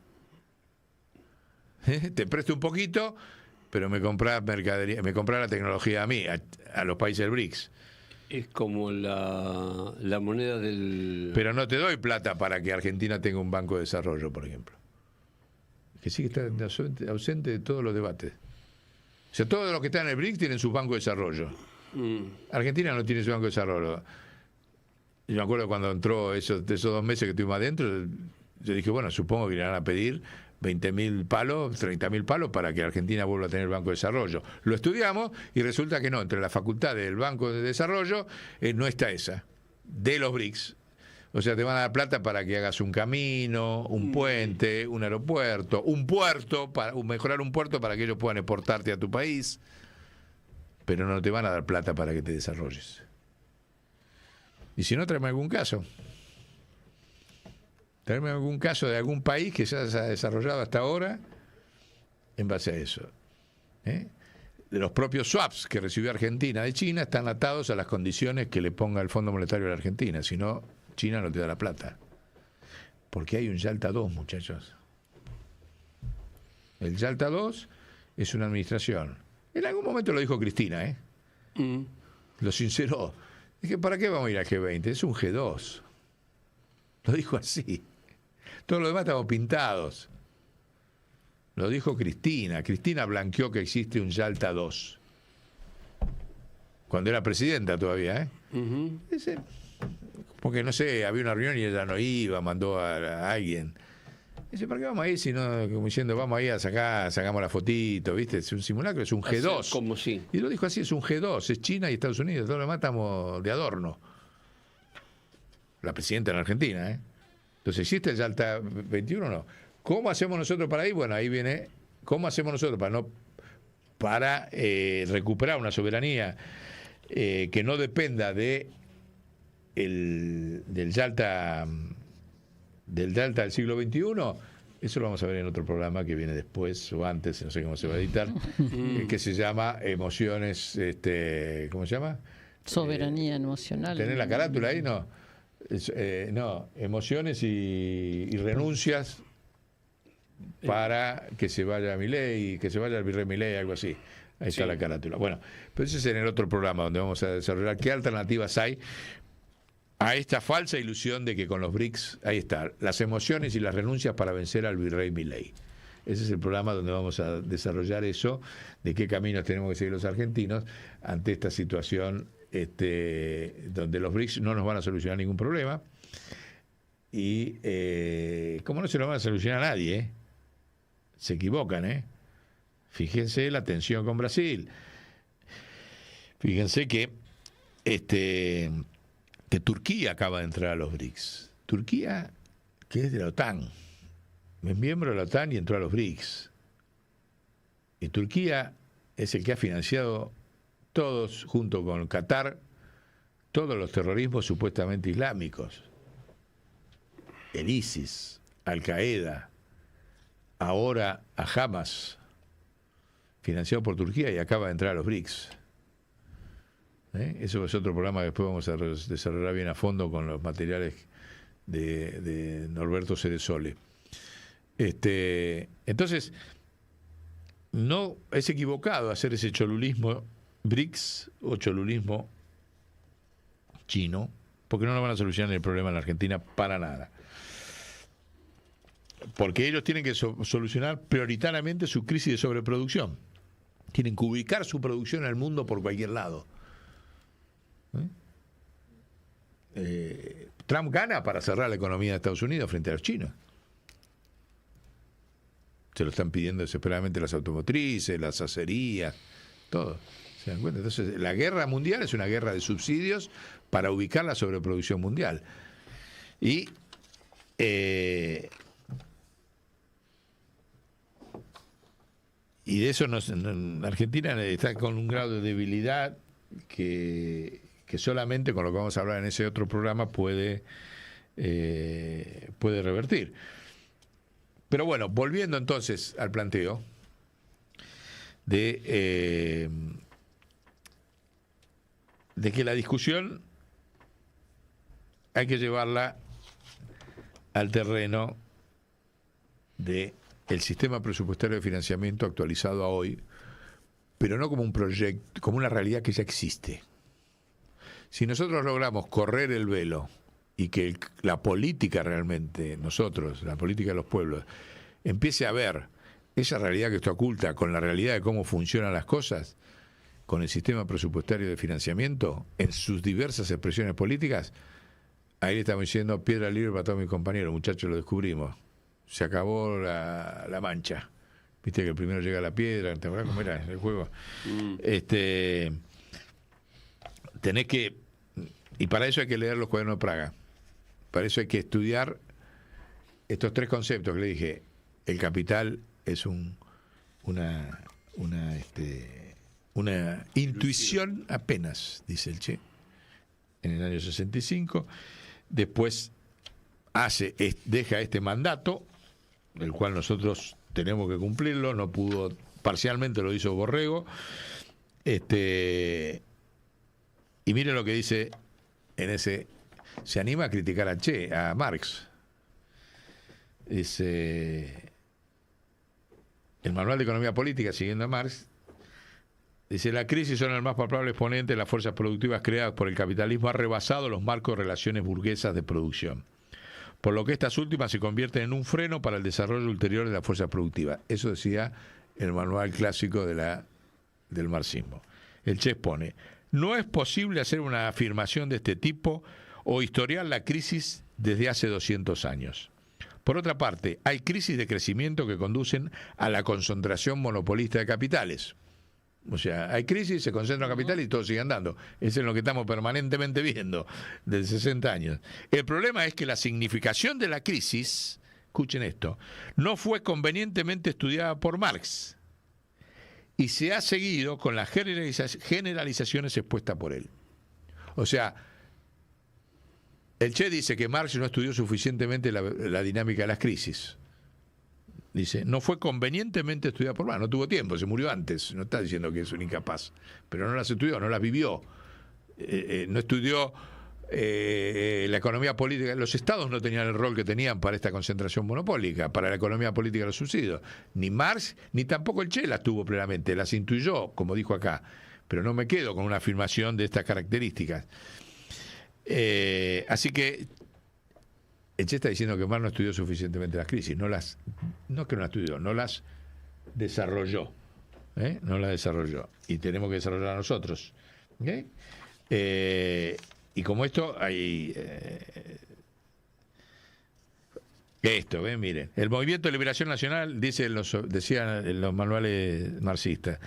Te presto un poquito, pero me compras mercadería, me compras la tecnología a mí, a los países del BRICS. Es como la moneda del... Pero no te doy plata para que Argentina tenga un banco de desarrollo, por ejemplo. Que sí que está ausente de todos los debates. O sea, todos los que están en el BRICS tienen su banco de desarrollo. Argentina no tiene su banco de desarrollo. Yo me acuerdo cuando entró esos 2 meses que estuvimos adentro, yo dije, bueno, supongo que irán a pedir 20.000 palos, 30.000 palos para que Argentina vuelva a tener Banco de Desarrollo. Lo estudiamos y resulta que no, entre la facultad del Banco de Desarrollo no está esa, de los BRICS. O sea, te van a dar plata para que hagas un camino, un puente, un aeropuerto, un puerto, mejorar un puerto para que ellos puedan exportarte a tu país, pero no te van a dar plata para que te desarrolles. Y si no, tráeme algún caso. Traerme algún caso de algún país que se haya desarrollado hasta ahora en base a eso. De los propios swaps que recibió Argentina de China están atados a las condiciones que le ponga el Fondo Monetario de la Argentina. Si no, China no te da la plata. Porque hay un Yalta 2, muchachos. El Yalta 2 es una administración. En algún momento lo dijo Cristina, Lo sinceró. Dije, ¿para qué vamos a ir al G20? Es un G2. Lo dijo así. Todos los demás estamos pintados. Lo dijo Cristina. Cristina blanqueó que existe un Yalta 2. Cuando era presidenta todavía, Porque, no sé, había una reunión y ella no iba, mandó a alguien. Dice, ¿para qué vamos ahí si no, como diciendo, vamos ahí a sacar, sacamos la fotito, ¿viste? Es un simulacro, es un G2. Hacer como si. Y lo dijo así, es un G2, es China y Estados Unidos, todo lo demás estamos de adorno. La presidenta en Argentina, ¿eh? Entonces, ¿existe el Yalta 21 o no? ¿Cómo hacemos nosotros para ahí? Bueno, ahí viene, ¿cómo hacemos nosotros para recuperar una soberanía que no dependa del Yalta del siglo XXI? Eso lo vamos a ver en otro programa que viene después o antes, no sé cómo se va a editar, que se llama Emociones, ¿cómo se llama? Soberanía emocional. ¿Tenés la carátula ahí? No. No, emociones y renuncias para que se vaya Milei, que se vaya el virrey Milei, algo así. Ahí está la carátula. Bueno, pero ese es en el otro programa donde vamos a desarrollar qué alternativas hay a esta falsa ilusión de que con los BRICS, ahí está, las emociones y las renuncias para vencer al virrey Milei. Ese es el programa donde vamos a desarrollar eso, de qué caminos tenemos que seguir los argentinos ante esta situación donde los BRICS no nos van a solucionar ningún problema. Y como no se lo van a solucionar a nadie, se equivocan, Fíjense la tensión con Brasil. Fíjense que Turquía acaba de entrar a los BRICS. Turquía, que es de la OTAN, es miembro de la OTAN y entró a los BRICS. Y Turquía es el que ha financiado todos, junto con Qatar, todos los terrorismos supuestamente islámicos. El ISIS, Al-Qaeda, ahora a Hamas, financiado por Turquía y acaba de entrar a los BRICS. Eso es otro programa que después vamos a desarrollar bien a fondo con los materiales de Norberto Ceresole. Entonces, no es equivocado hacer ese cholulismo BRICS o cholulismo chino, porque no nos van a solucionar el problema en la Argentina para nada. Porque ellos tienen que solucionar prioritariamente su crisis de sobreproducción. Tienen que ubicar su producción en el mundo por cualquier lado. Trump gana para cerrar la economía de Estados Unidos frente a los chinos. Se lo están pidiendo desesperadamente las automotrices, las acerías, todo. ¿Se dan cuenta? Entonces, la guerra mundial es una guerra de subsidios para ubicar la sobreproducción mundial. Y de eso Argentina está con un grado de debilidad que solamente con lo que vamos a hablar en ese otro programa puede revertir. Pero bueno, volviendo entonces al planteo de que la discusión hay que llevarla al terreno de el sistema presupuestario de financiamiento actualizado a hoy, pero no como un proyecto, como una realidad que ya existe. Si nosotros logramos correr el velo y que la política realmente, nosotros, la política de los pueblos, empiece a ver esa realidad que está oculta con la realidad de cómo funcionan las cosas, con el sistema presupuestario de financiamiento, en sus diversas expresiones políticas, ahí le estamos diciendo piedra libre para todos mis compañeros, muchachos, lo descubrimos. Se acabó la mancha. Viste que el primero llega a la piedra, ¿te acuerdas cómo era el juego? Tenés que, y para eso hay que leer los cuadernos de Praga. Para eso hay que estudiar estos tres conceptos que le dije. El capital es una intuición apenas, dice el Che, en el año 65. Después deja este mandato, el cual nosotros tenemos que cumplirlo, no pudo, parcialmente lo hizo Borrego. Y miren lo que dice en ese, se anima a criticar a Marx. Dice, el manual de economía política, siguiendo a Marx, dice, la crisis son el más palpable exponente de las fuerzas productivas creadas por el capitalismo, ha rebasado los marcos de relaciones burguesas de producción, por lo que estas últimas se convierten en un freno para el desarrollo ulterior de la fuerza productiva. Eso decía el manual clásico del marxismo. El Che expone, no es posible hacer una afirmación de este tipo o historiar la crisis desde hace 200 años. Por otra parte, hay crisis de crecimiento que conducen a la concentración monopolista de capitales. O sea, hay crisis, se concentra en capital y todo sigue andando. Eso es lo que estamos permanentemente viendo desde 60 años. El problema es que la significación de la crisis, escuchen esto, no fue convenientemente estudiada por Marx y se ha seguido con las generalizaciones expuestas por él. O sea, el Che dice que Marx no estudió suficientemente la dinámica de las crisis. Dice, no fue convenientemente estudiada por Marx, no tuvo tiempo, se murió antes, no está diciendo que es un incapaz, pero no las estudió, no las vivió, no estudió la economía política. Los estados no tenían el rol que tenían para esta concentración monopólica, para la economía política de los subsidios. Ni Marx, ni tampoco el Che las tuvo plenamente, las intuyó, como dijo acá, pero no me quedo con una afirmación de estas características. Así que el Che está diciendo que Marx no estudió suficientemente las crisis, no que no las estudió, no las desarrolló, no las desarrolló, y tenemos que desarrollar nosotros. Y como esto hay esto, miren, el Movimiento de Liberación Nacional, decían en los manuales marxistas,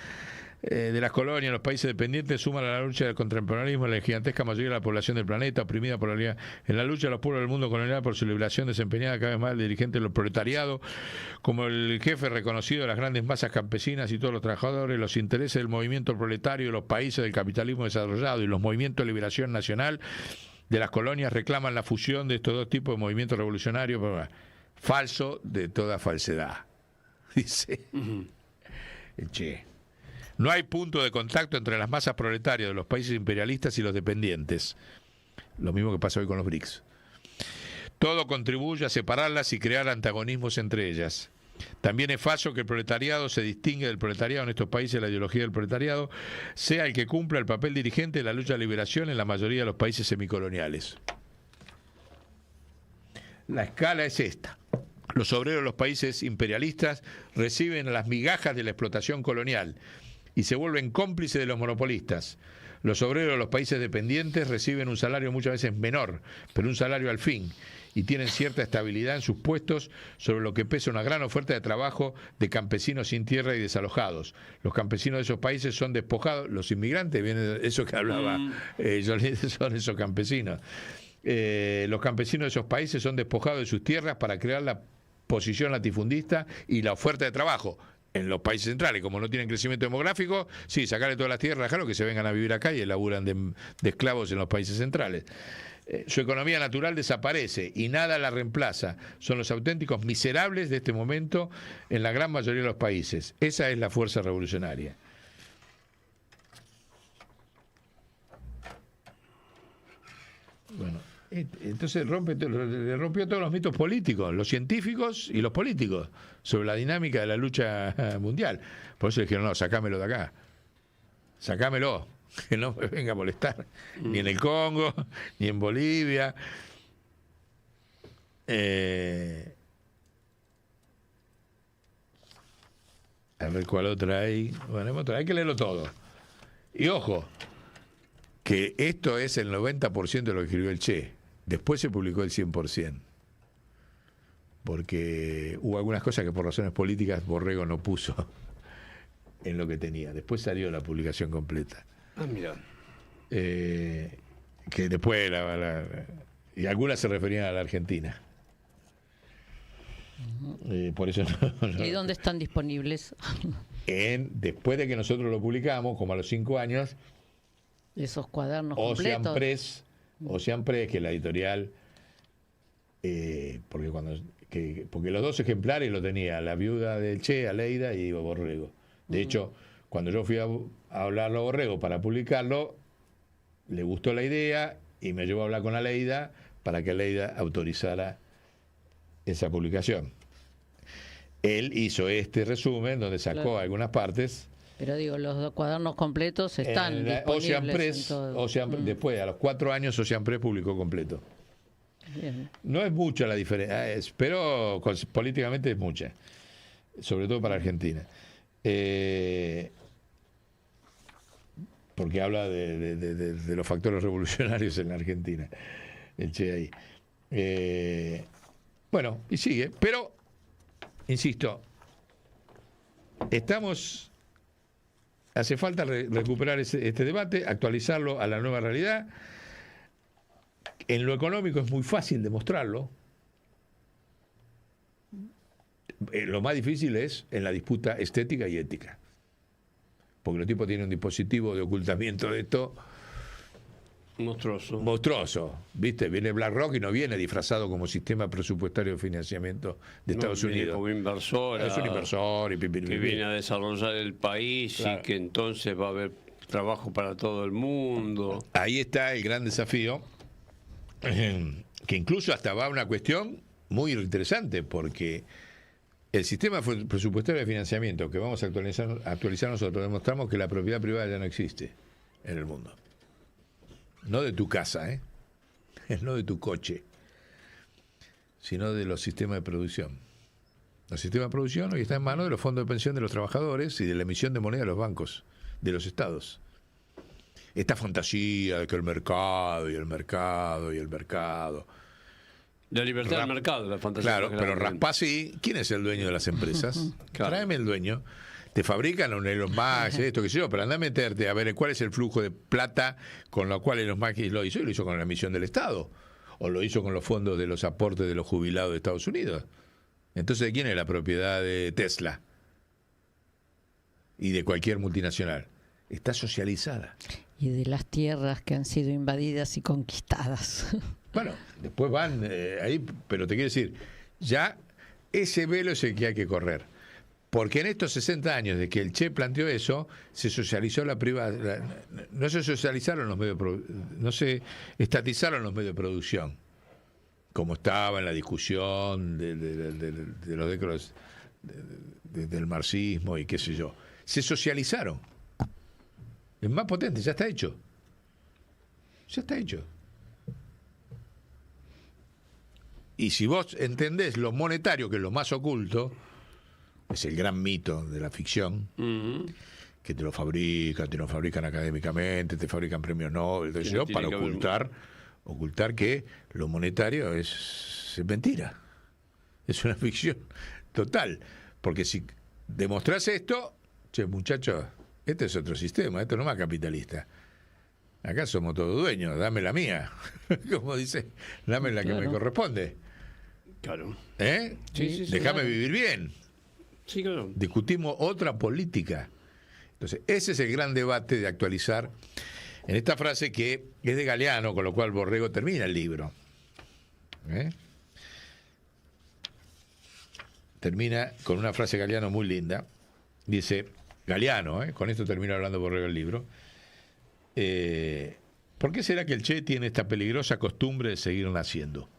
de las colonias, los países dependientes suman a la lucha contra el imperialismo la gigantesca mayoría de la población del planeta, oprimida por en la lucha de los pueblos del mundo colonial por su liberación, desempeñada cada vez más el dirigente del proletariado, como el jefe reconocido de las grandes masas campesinas y todos los trabajadores, los intereses del movimiento proletario de los países del capitalismo desarrollado y los movimientos de liberación nacional de las colonias reclaman la fusión de estos dos tipos de movimientos revolucionarios. Falso de toda falsedad, dice el Che. No hay punto de contacto entre las masas proletarias de los países imperialistas y los dependientes. Lo mismo que pasa hoy con los BRICS. Todo contribuye a separarlas y crear antagonismos entre ellas. También es falso que el proletariado se distingue del proletariado en estos países. La ideología del proletariado sea el que cumpla el papel dirigente de la lucha de liberación en la mayoría de los países semicoloniales. La escala es esta. Los obreros de los países imperialistas reciben las migajas de la explotación colonial y se vuelven cómplices de los monopolistas. Los obreros de los países dependientes reciben un salario muchas veces menor, pero un salario al fin, y tienen cierta estabilidad en sus puestos, sobre lo que pesa una gran oferta de trabajo de campesinos sin tierra y desalojados. Los campesinos de esos países son despojados, los inmigrantes, viene eso que hablaba son esos campesinos. Los campesinos de esos países son despojados de sus tierras para crear la posición latifundista y la oferta de trabajo en los países centrales. Como no tienen crecimiento demográfico, sí, sacarle todas las tierras, dejarlo que se vengan a vivir acá y laburan de esclavos en los países centrales. Su economía natural desaparece y nada la reemplaza. Son los auténticos miserables de este momento en la gran mayoría de los países. Esa es la fuerza revolucionaria. Bueno, entonces le rompió todos los mitos políticos, los científicos y los políticos, sobre la dinámica de la lucha mundial. Por eso le dijeron, no, sacámelo de acá, sacámelo, que no me venga a molestar, ni en el Congo, ni en Bolivia. A ver cuál otra hay. Bueno, hay que leerlo todo. Y ojo, que esto es el 90% de lo que escribió el Che. Después se publicó el 100%. Porque hubo algunas cosas que por razones políticas Borrego no puso en lo que tenía. Después salió la publicación completa. Ah, mira. Que después y algunas se referían a la Argentina. Por eso no. ¿Y dónde están disponibles? Después de que nosotros lo publicamos, como a los 5 años, esos cuadernos completos. Ocean Press, que es la editorial, porque los dos ejemplares lo tenía la viuda del Che, Aleida y Borrego. De hecho, cuando yo fui a hablarlo a Borrego para publicarlo, le gustó la idea y me llevó a hablar con Aleida para que Aleida autorizara esa publicación. Él hizo este resumen donde sacó algunas partes. Pero digo, los dos cuadernos completos están disponibles Ocean Press, después, a los 4 años, Ocean Press publicó completo. Bien. No es mucha la diferencia, pero políticamente es mucha, sobre todo para Argentina. Porque habla de los factores revolucionarios en la Argentina, el Che ahí. Bueno, y sigue, pero, insisto, hace falta recuperar este debate, actualizarlo a la nueva realidad. En lo económico es muy fácil demostrarlo. Lo más difícil es en la disputa estética y ética. Porque los tipos tienen un dispositivo de ocultamiento de esto monstruoso. ¿Viste? Viene BlackRock y no viene disfrazado como sistema presupuestario de financiamiento de Estados Unidos. Como inversor. Es un inversor y que viene a desarrollar el país, claro, y que entonces va a haber trabajo para todo el mundo. Ahí está el gran desafío, que incluso hasta va a una cuestión muy interesante, porque el sistema presupuestario de financiamiento que vamos a actualizar nosotros, demostramos que la propiedad privada ya no existe en el mundo. No de tu casa, no de tu coche, sino de los sistemas de producción. Los sistemas de producción hoy están en manos de los fondos de pensión de los trabajadores y de la emisión de moneda de los bancos, de los estados. Esta fantasía de que el mercado y el mercado y el mercado. La libertad del mercado, la fantasía. Claro, pero Raspasi, ¿quién es el dueño de las empresas? Claro. Tráeme el dueño. Te fabrican un Elon Musk, esto, qué sé yo, pero anda a meterte a ver cuál es el flujo de plata con lo cual Elon Musk lo hizo, y lo hizo con la emisión del Estado, o lo hizo con los fondos de los aportes de los jubilados de Estados Unidos. Entonces, ¿de quién es la propiedad de Tesla? Y de cualquier multinacional. Está socializada. Y de las tierras que han sido invadidas y conquistadas. Bueno, después van ahí, pero te quiero decir, ya ese velo es el que hay que correr. Porque en estos 60 años de que el Che planteó eso, se socializó la privada, no se socializaron los medios, no se estatizaron los medios de producción, como estaba en la discusión de los décadas del marxismo y qué sé yo. Se socializaron. Es más potente, ya está hecho. Ya está hecho. Y si vos entendés lo monetario, que es lo más oculto, es el gran mito de la ficción, que te lo fabrican académicamente, te fabrican premios Nobel, para ocultar que lo monetario es mentira. Es una ficción total. Porque si demostrás esto, che, muchachos, este es otro sistema, esto no es más capitalista. Acá somos todos dueños, dame la mía. Como dice, dame la que me corresponde. Claro. Sí, déjame vivir bien. Sí, claro. Discutimos otra política. Entonces, ese es el gran debate de actualizar en esta frase que es de Galeano, con lo cual Borrego termina el libro. Termina con una frase de Galeano muy linda. Dice, Galeano, con esto termina hablando Borrego el libro. ¿Por qué será que el Che tiene esta peligrosa costumbre de seguir naciendo?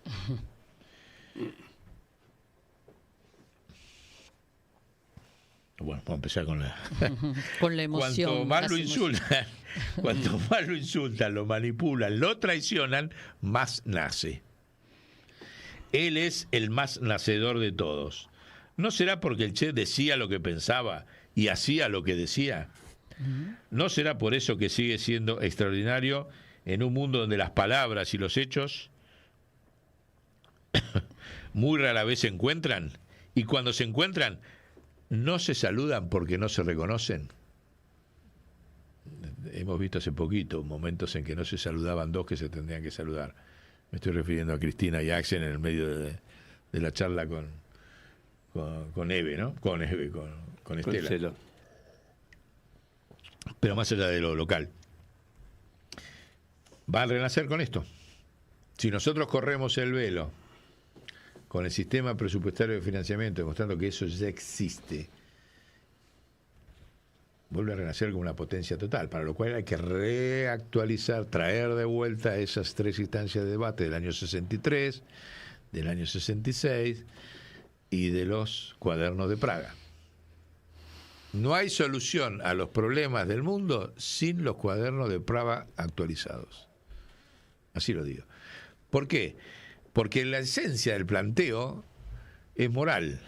Bueno, vamos a empezar con la emoción. Cuanto más lo insultan, lo manipulan, lo traicionan, más nace. Él es el más nacedor de todos. ¿No será porque el Che decía lo que pensaba y hacía lo que decía? ¿No será por eso que sigue siendo extraordinario en un mundo donde las palabras y los hechos muy rara vez se encuentran? Y cuando se encuentran, no se saludan porque no se reconocen. Hemos visto hace poquito momentos en que no se saludaban dos que se tendrían que saludar. Me estoy refiriendo a Cristina y Axel en el medio de la charla con Eve, ¿no? Con Estela. Celo. Pero más allá de lo local. Va a renacer con esto. Si nosotros corremos el velo con el sistema presupuestario de financiamiento, demostrando que eso ya existe, vuelve a renacer como una potencia total, para lo cual hay que reactualizar, traer de vuelta esas tres instancias de debate del año 63, del año 66 y de los cuadernos de Praga. No hay solución a los problemas del mundo sin los cuadernos de Praga actualizados. Así lo digo. ¿Por qué? Porque la esencia del planteo es moral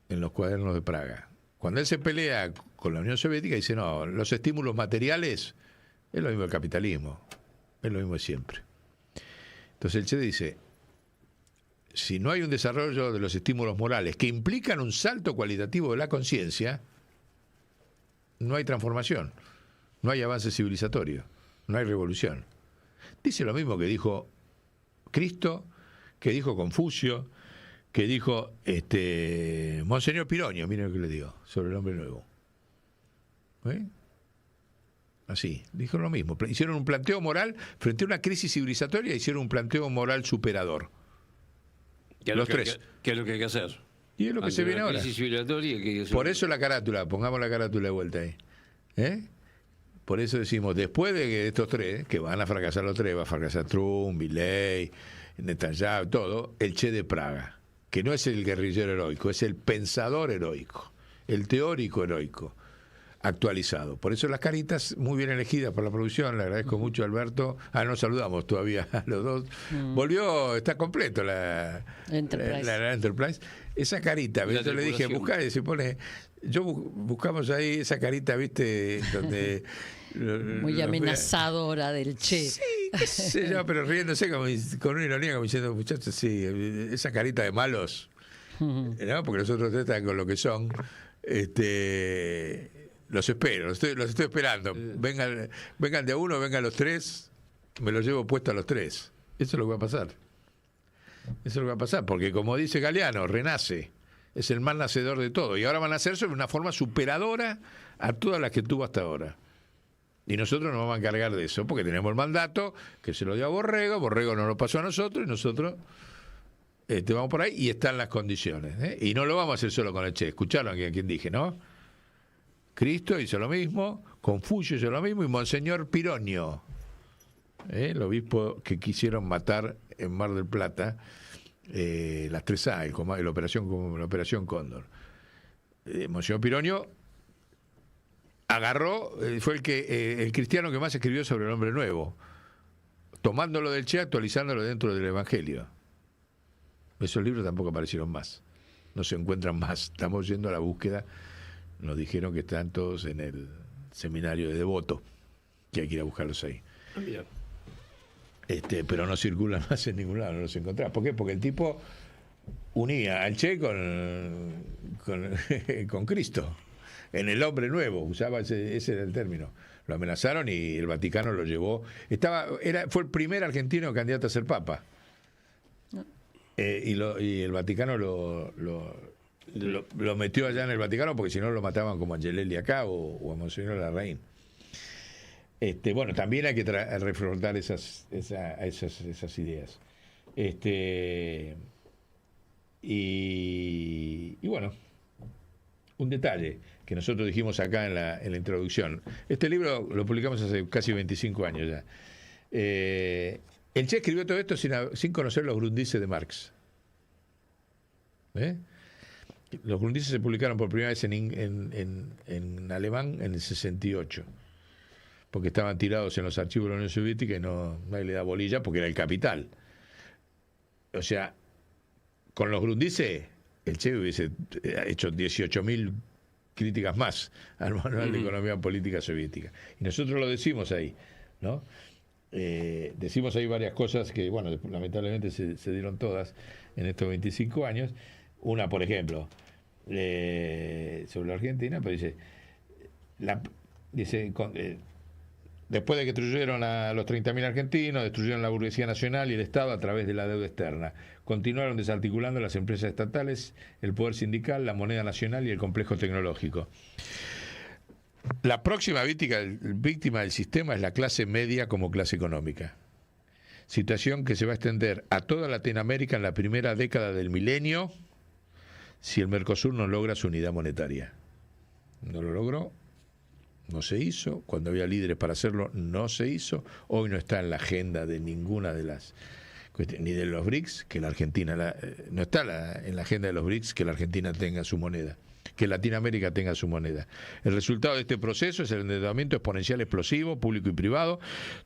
en los cuadernos de Praga. Cuando él se pelea con la Unión Soviética, dice, no, los estímulos materiales es lo mismo del capitalismo, es lo mismo de siempre. Entonces el Che dice, si no hay un desarrollo de los estímulos morales que implican un salto cualitativo de la conciencia, no hay transformación, no hay avance civilizatorio, no hay revolución. Dice lo mismo que dijo Cristo, que dijo Confucio, que dijo Monseñor Pironio, miren lo que le digo, sobre el hombre nuevo. Así, dijo lo mismo. Hicieron un planteo moral frente a una crisis civilizatoria, hicieron un planteo moral superador. Los tres. ¿Qué es lo que hay que hacer? Y es lo que se viene ahora. Crisis civilizatoria, ¿qué hay que hacer? Por eso la carátula, pongamos la carátula de vuelta ahí. Por eso decimos, después de que estos tres, que van a fracasar los tres, va a fracasar Trump, Milei, Netanyahu, todo, el Che de Praga, que no es el guerrillero heroico, es el pensador heroico, el teórico heroico, actualizado. Por eso las caritas muy bien elegidas por la producción, le agradezco mucho a Alberto. No saludamos todavía a los dos. Volvió, está completo la Enterprise. La Enterprise. Esa carita, La yo le dije, tripulación. buscá, y se pone, buscamos ahí esa carita, viste, donde Muy amenazadora del Che. Sí, qué sé yo, pero riéndose con una ironía, como diciendo, muchachos, sí, esa carita de malos, ¿no? Porque los otros tres están con lo que son. Los espero, los estoy esperando. Vengan de a uno, vengan los tres, me los llevo puesto a los tres. Eso es lo que va a pasar. Eso es lo que va a pasar, porque como dice Galeano, renace. Es el más nacedor de todo. Y ahora van a nacer sobre una forma superadora a todas las que tuvo hasta ahora. Y nosotros nos vamos a encargar de eso, porque tenemos el mandato que se lo dio a Borrego, Borrego nos lo pasó a nosotros, y nosotros vamos por ahí, y están las condiciones. Y no lo vamos a hacer solo con el Che. Escucharon a quien dije, ¿no? Cristo hizo lo mismo, Confucio hizo lo mismo, y Monseñor Pironio, el obispo que quisieron matar en Mar del Plata, las 3A, la operación Cóndor. Monseñor Pironio agarró, fue el cristiano que más escribió sobre el hombre nuevo, tomándolo del Che, actualizándolo dentro del Evangelio. Esos libros tampoco aparecieron más, no se encuentran más, estamos yendo a la búsqueda. Nos dijeron que están todos en el seminario de Devoto, que hay que ir a buscarlos ahí. Mira. Pero no circulan más en ningún lado, no los encontrás. ¿Por qué? Porque el tipo unía al Che con Cristo, en el hombre nuevo, usaba ese era el término. Lo amenazaron y el Vaticano lo llevó. Fue el primer argentino candidato a ser papa. Y el Vaticano lo metió allá en el Vaticano, porque si no lo mataban como a Angelelli acá o a Monseñor Larraín. Bueno, también hay que refrontar esas ideas. Y bueno, un detalle que nosotros dijimos acá en la introducción. Este libro lo publicamos hace casi 25 años ya. El Che escribió todo esto sin conocer los Grundrisse de Marx. Los Grundrisse se publicaron por primera vez en alemán en el 68, porque estaban tirados en los archivos de la Unión Soviética y nadie le da bolilla porque era el capital. O sea, con los Grundrisse el Che hubiese hecho 18.000 críticas más al manual de economía política soviética. Y nosotros lo decimos ahí, ¿no? Decimos ahí varias cosas que, bueno, lamentablemente se dieron todas en estos 25 años. Una, por ejemplo, sobre la Argentina, pero dice después de que destruyeron a los 30.000 argentinos, destruyeron la burguesía nacional y el Estado a través de la deuda externa. Continuaron desarticulando las empresas estatales, el poder sindical, la moneda nacional y el complejo tecnológico. La próxima víctima del sistema es la clase media como clase económica. Situación que se va a extender a toda Latinoamérica en la primera década del milenio, si el Mercosur no logra su unidad monetaria. No lo logró, no se hizo. Cuando había líderes para hacerlo, no se hizo. Hoy no está en la agenda de ninguna de las cuestiones, ni de los BRICS, que la Argentina no está en la agenda de los BRICS que la Argentina tenga su moneda, que Latinoamérica tenga su moneda. El resultado de este proceso es el endeudamiento exponencial explosivo, público y privado,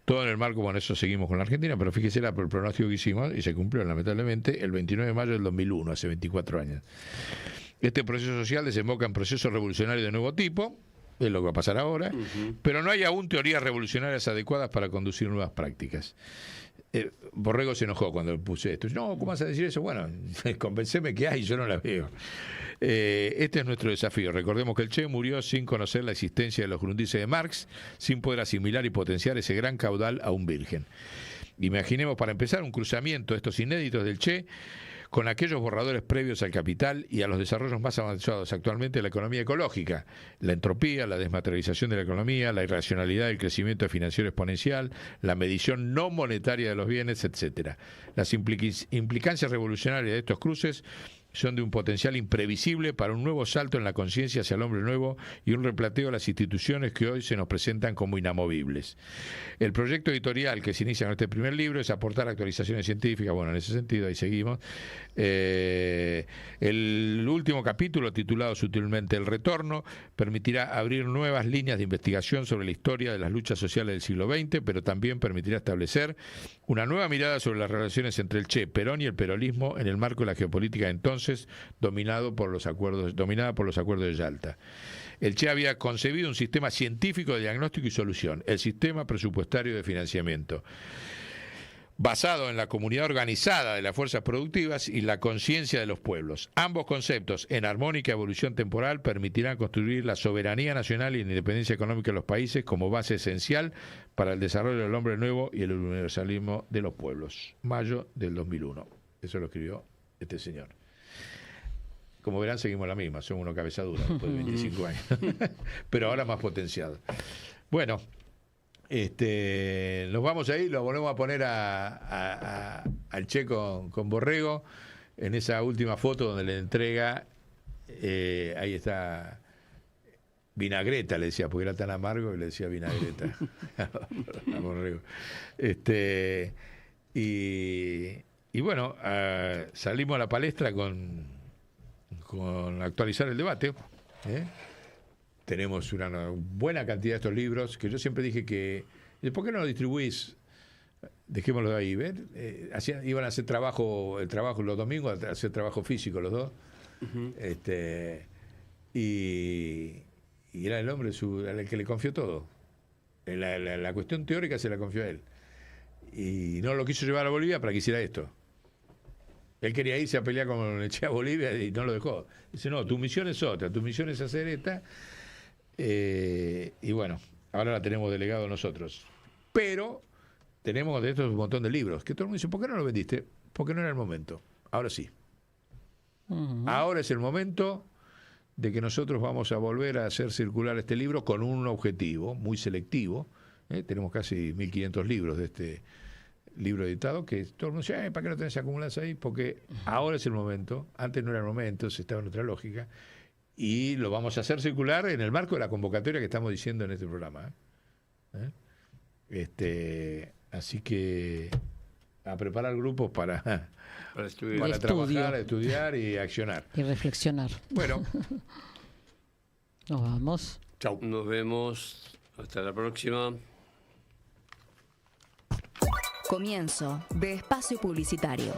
todo en el marco, bueno, eso seguimos con la Argentina, pero fíjese el pronóstico que hicimos, y se cumplió lamentablemente, el 29 de mayo del 2001, hace 24 años. Este proceso social desemboca en procesos revolucionarios de nuevo tipo, es lo que va a pasar ahora, pero no hay aún teorías revolucionarias adecuadas para conducir nuevas prácticas. Borrego se enojó cuando puse esto. No, ¿cómo vas a decir eso? Bueno, convenceme que hay, yo no la veo. Este es nuestro desafío. Recordemos que el Che murió sin conocer la existencia de los grundices de Marx, sin poder asimilar y potenciar ese gran caudal a un virgen. Imaginemos, para empezar, un cruzamiento de estos inéditos del Che con aquellos borradores previos al capital y a los desarrollos más avanzados actualmente de la economía ecológica, la entropía, la desmaterialización de la economía, la irracionalidad del crecimiento financiero exponencial, la medición no monetaria de los bienes, etcétera. Las implicancias revolucionarias de estos cruces son de un potencial imprevisible para un nuevo salto en la conciencia hacia el hombre nuevo y un replanteo de las instituciones que hoy se nos presentan como inamovibles. El proyecto editorial que se inicia con este primer libro es aportar actualizaciones científicas, bueno, en ese sentido, ahí seguimos. El último capítulo, titulado sutilmente El Retorno, permitirá abrir nuevas líneas de investigación sobre la historia de las luchas sociales del siglo XX, pero también permitirá establecer una nueva mirada sobre las relaciones entre el Che, Perón y el peronismo en el marco de la geopolítica de entonces, dominada por los acuerdos de Yalta. El Che había concebido un sistema científico de diagnóstico y solución, el sistema presupuestario de financiamiento, basado en la comunidad organizada de las fuerzas productivas y la conciencia de los pueblos. Ambos conceptos, en armónica evolución temporal, permitirán construir la soberanía nacional y la independencia económica de los países como base esencial para el desarrollo del hombre nuevo y el universalismo de los pueblos. Mayo del 2001. Eso lo escribió este señor. Como verán, seguimos la misma, somos una cabeza dura después de 25 años, pero ahora más potenciado. Bueno, nos vamos ahí, lo volvemos a poner al Che con Borrego, en esa última foto donde le entrega, ahí está, vinagreta, le decía, porque era tan amargo y le decía vinagreta a Borrego. Y bueno, salimos a la palestra con actualizar el debate. Tenemos una buena cantidad de estos libros que yo siempre dije que ¿por qué no lo distribuís? Dejémoslo ahí, ¿ven? Iban a hacer el trabajo los domingos, a hacer trabajo físico los dos. Uh-huh. Y era el hombre al que le confió todo. La cuestión teórica se la confió a él. Y no lo quiso llevar a Bolivia para que hiciera esto. Él quería irse a pelear con el Che a Bolivia y no lo dejó. Dice, no, tu misión es otra, tu misión es hacer esta. Y bueno, ahora la tenemos delegado nosotros. Pero tenemos de estos un montón de libros. Que todo el mundo dice, ¿por qué no lo vendiste? Porque no era el momento. Ahora sí. Uh-huh. Ahora es el momento de que nosotros vamos a volver a hacer circular este libro con un objetivo muy selectivo. Tenemos casi 1.500 libros de este libro editado, que todo el mundo dice, ¿para qué no tenés acumulados ahí? Porque ahora es el momento, antes no era el momento, se estaba en otra lógica, y lo vamos a hacer circular en el marco de la convocatoria que estamos diciendo en este programa. Así que a preparar grupos para trabajar, estudiar y accionar. Y reflexionar. Bueno. Nos vamos. Chau. Nos vemos. Hasta la próxima. Comienzo de espacio publicitario.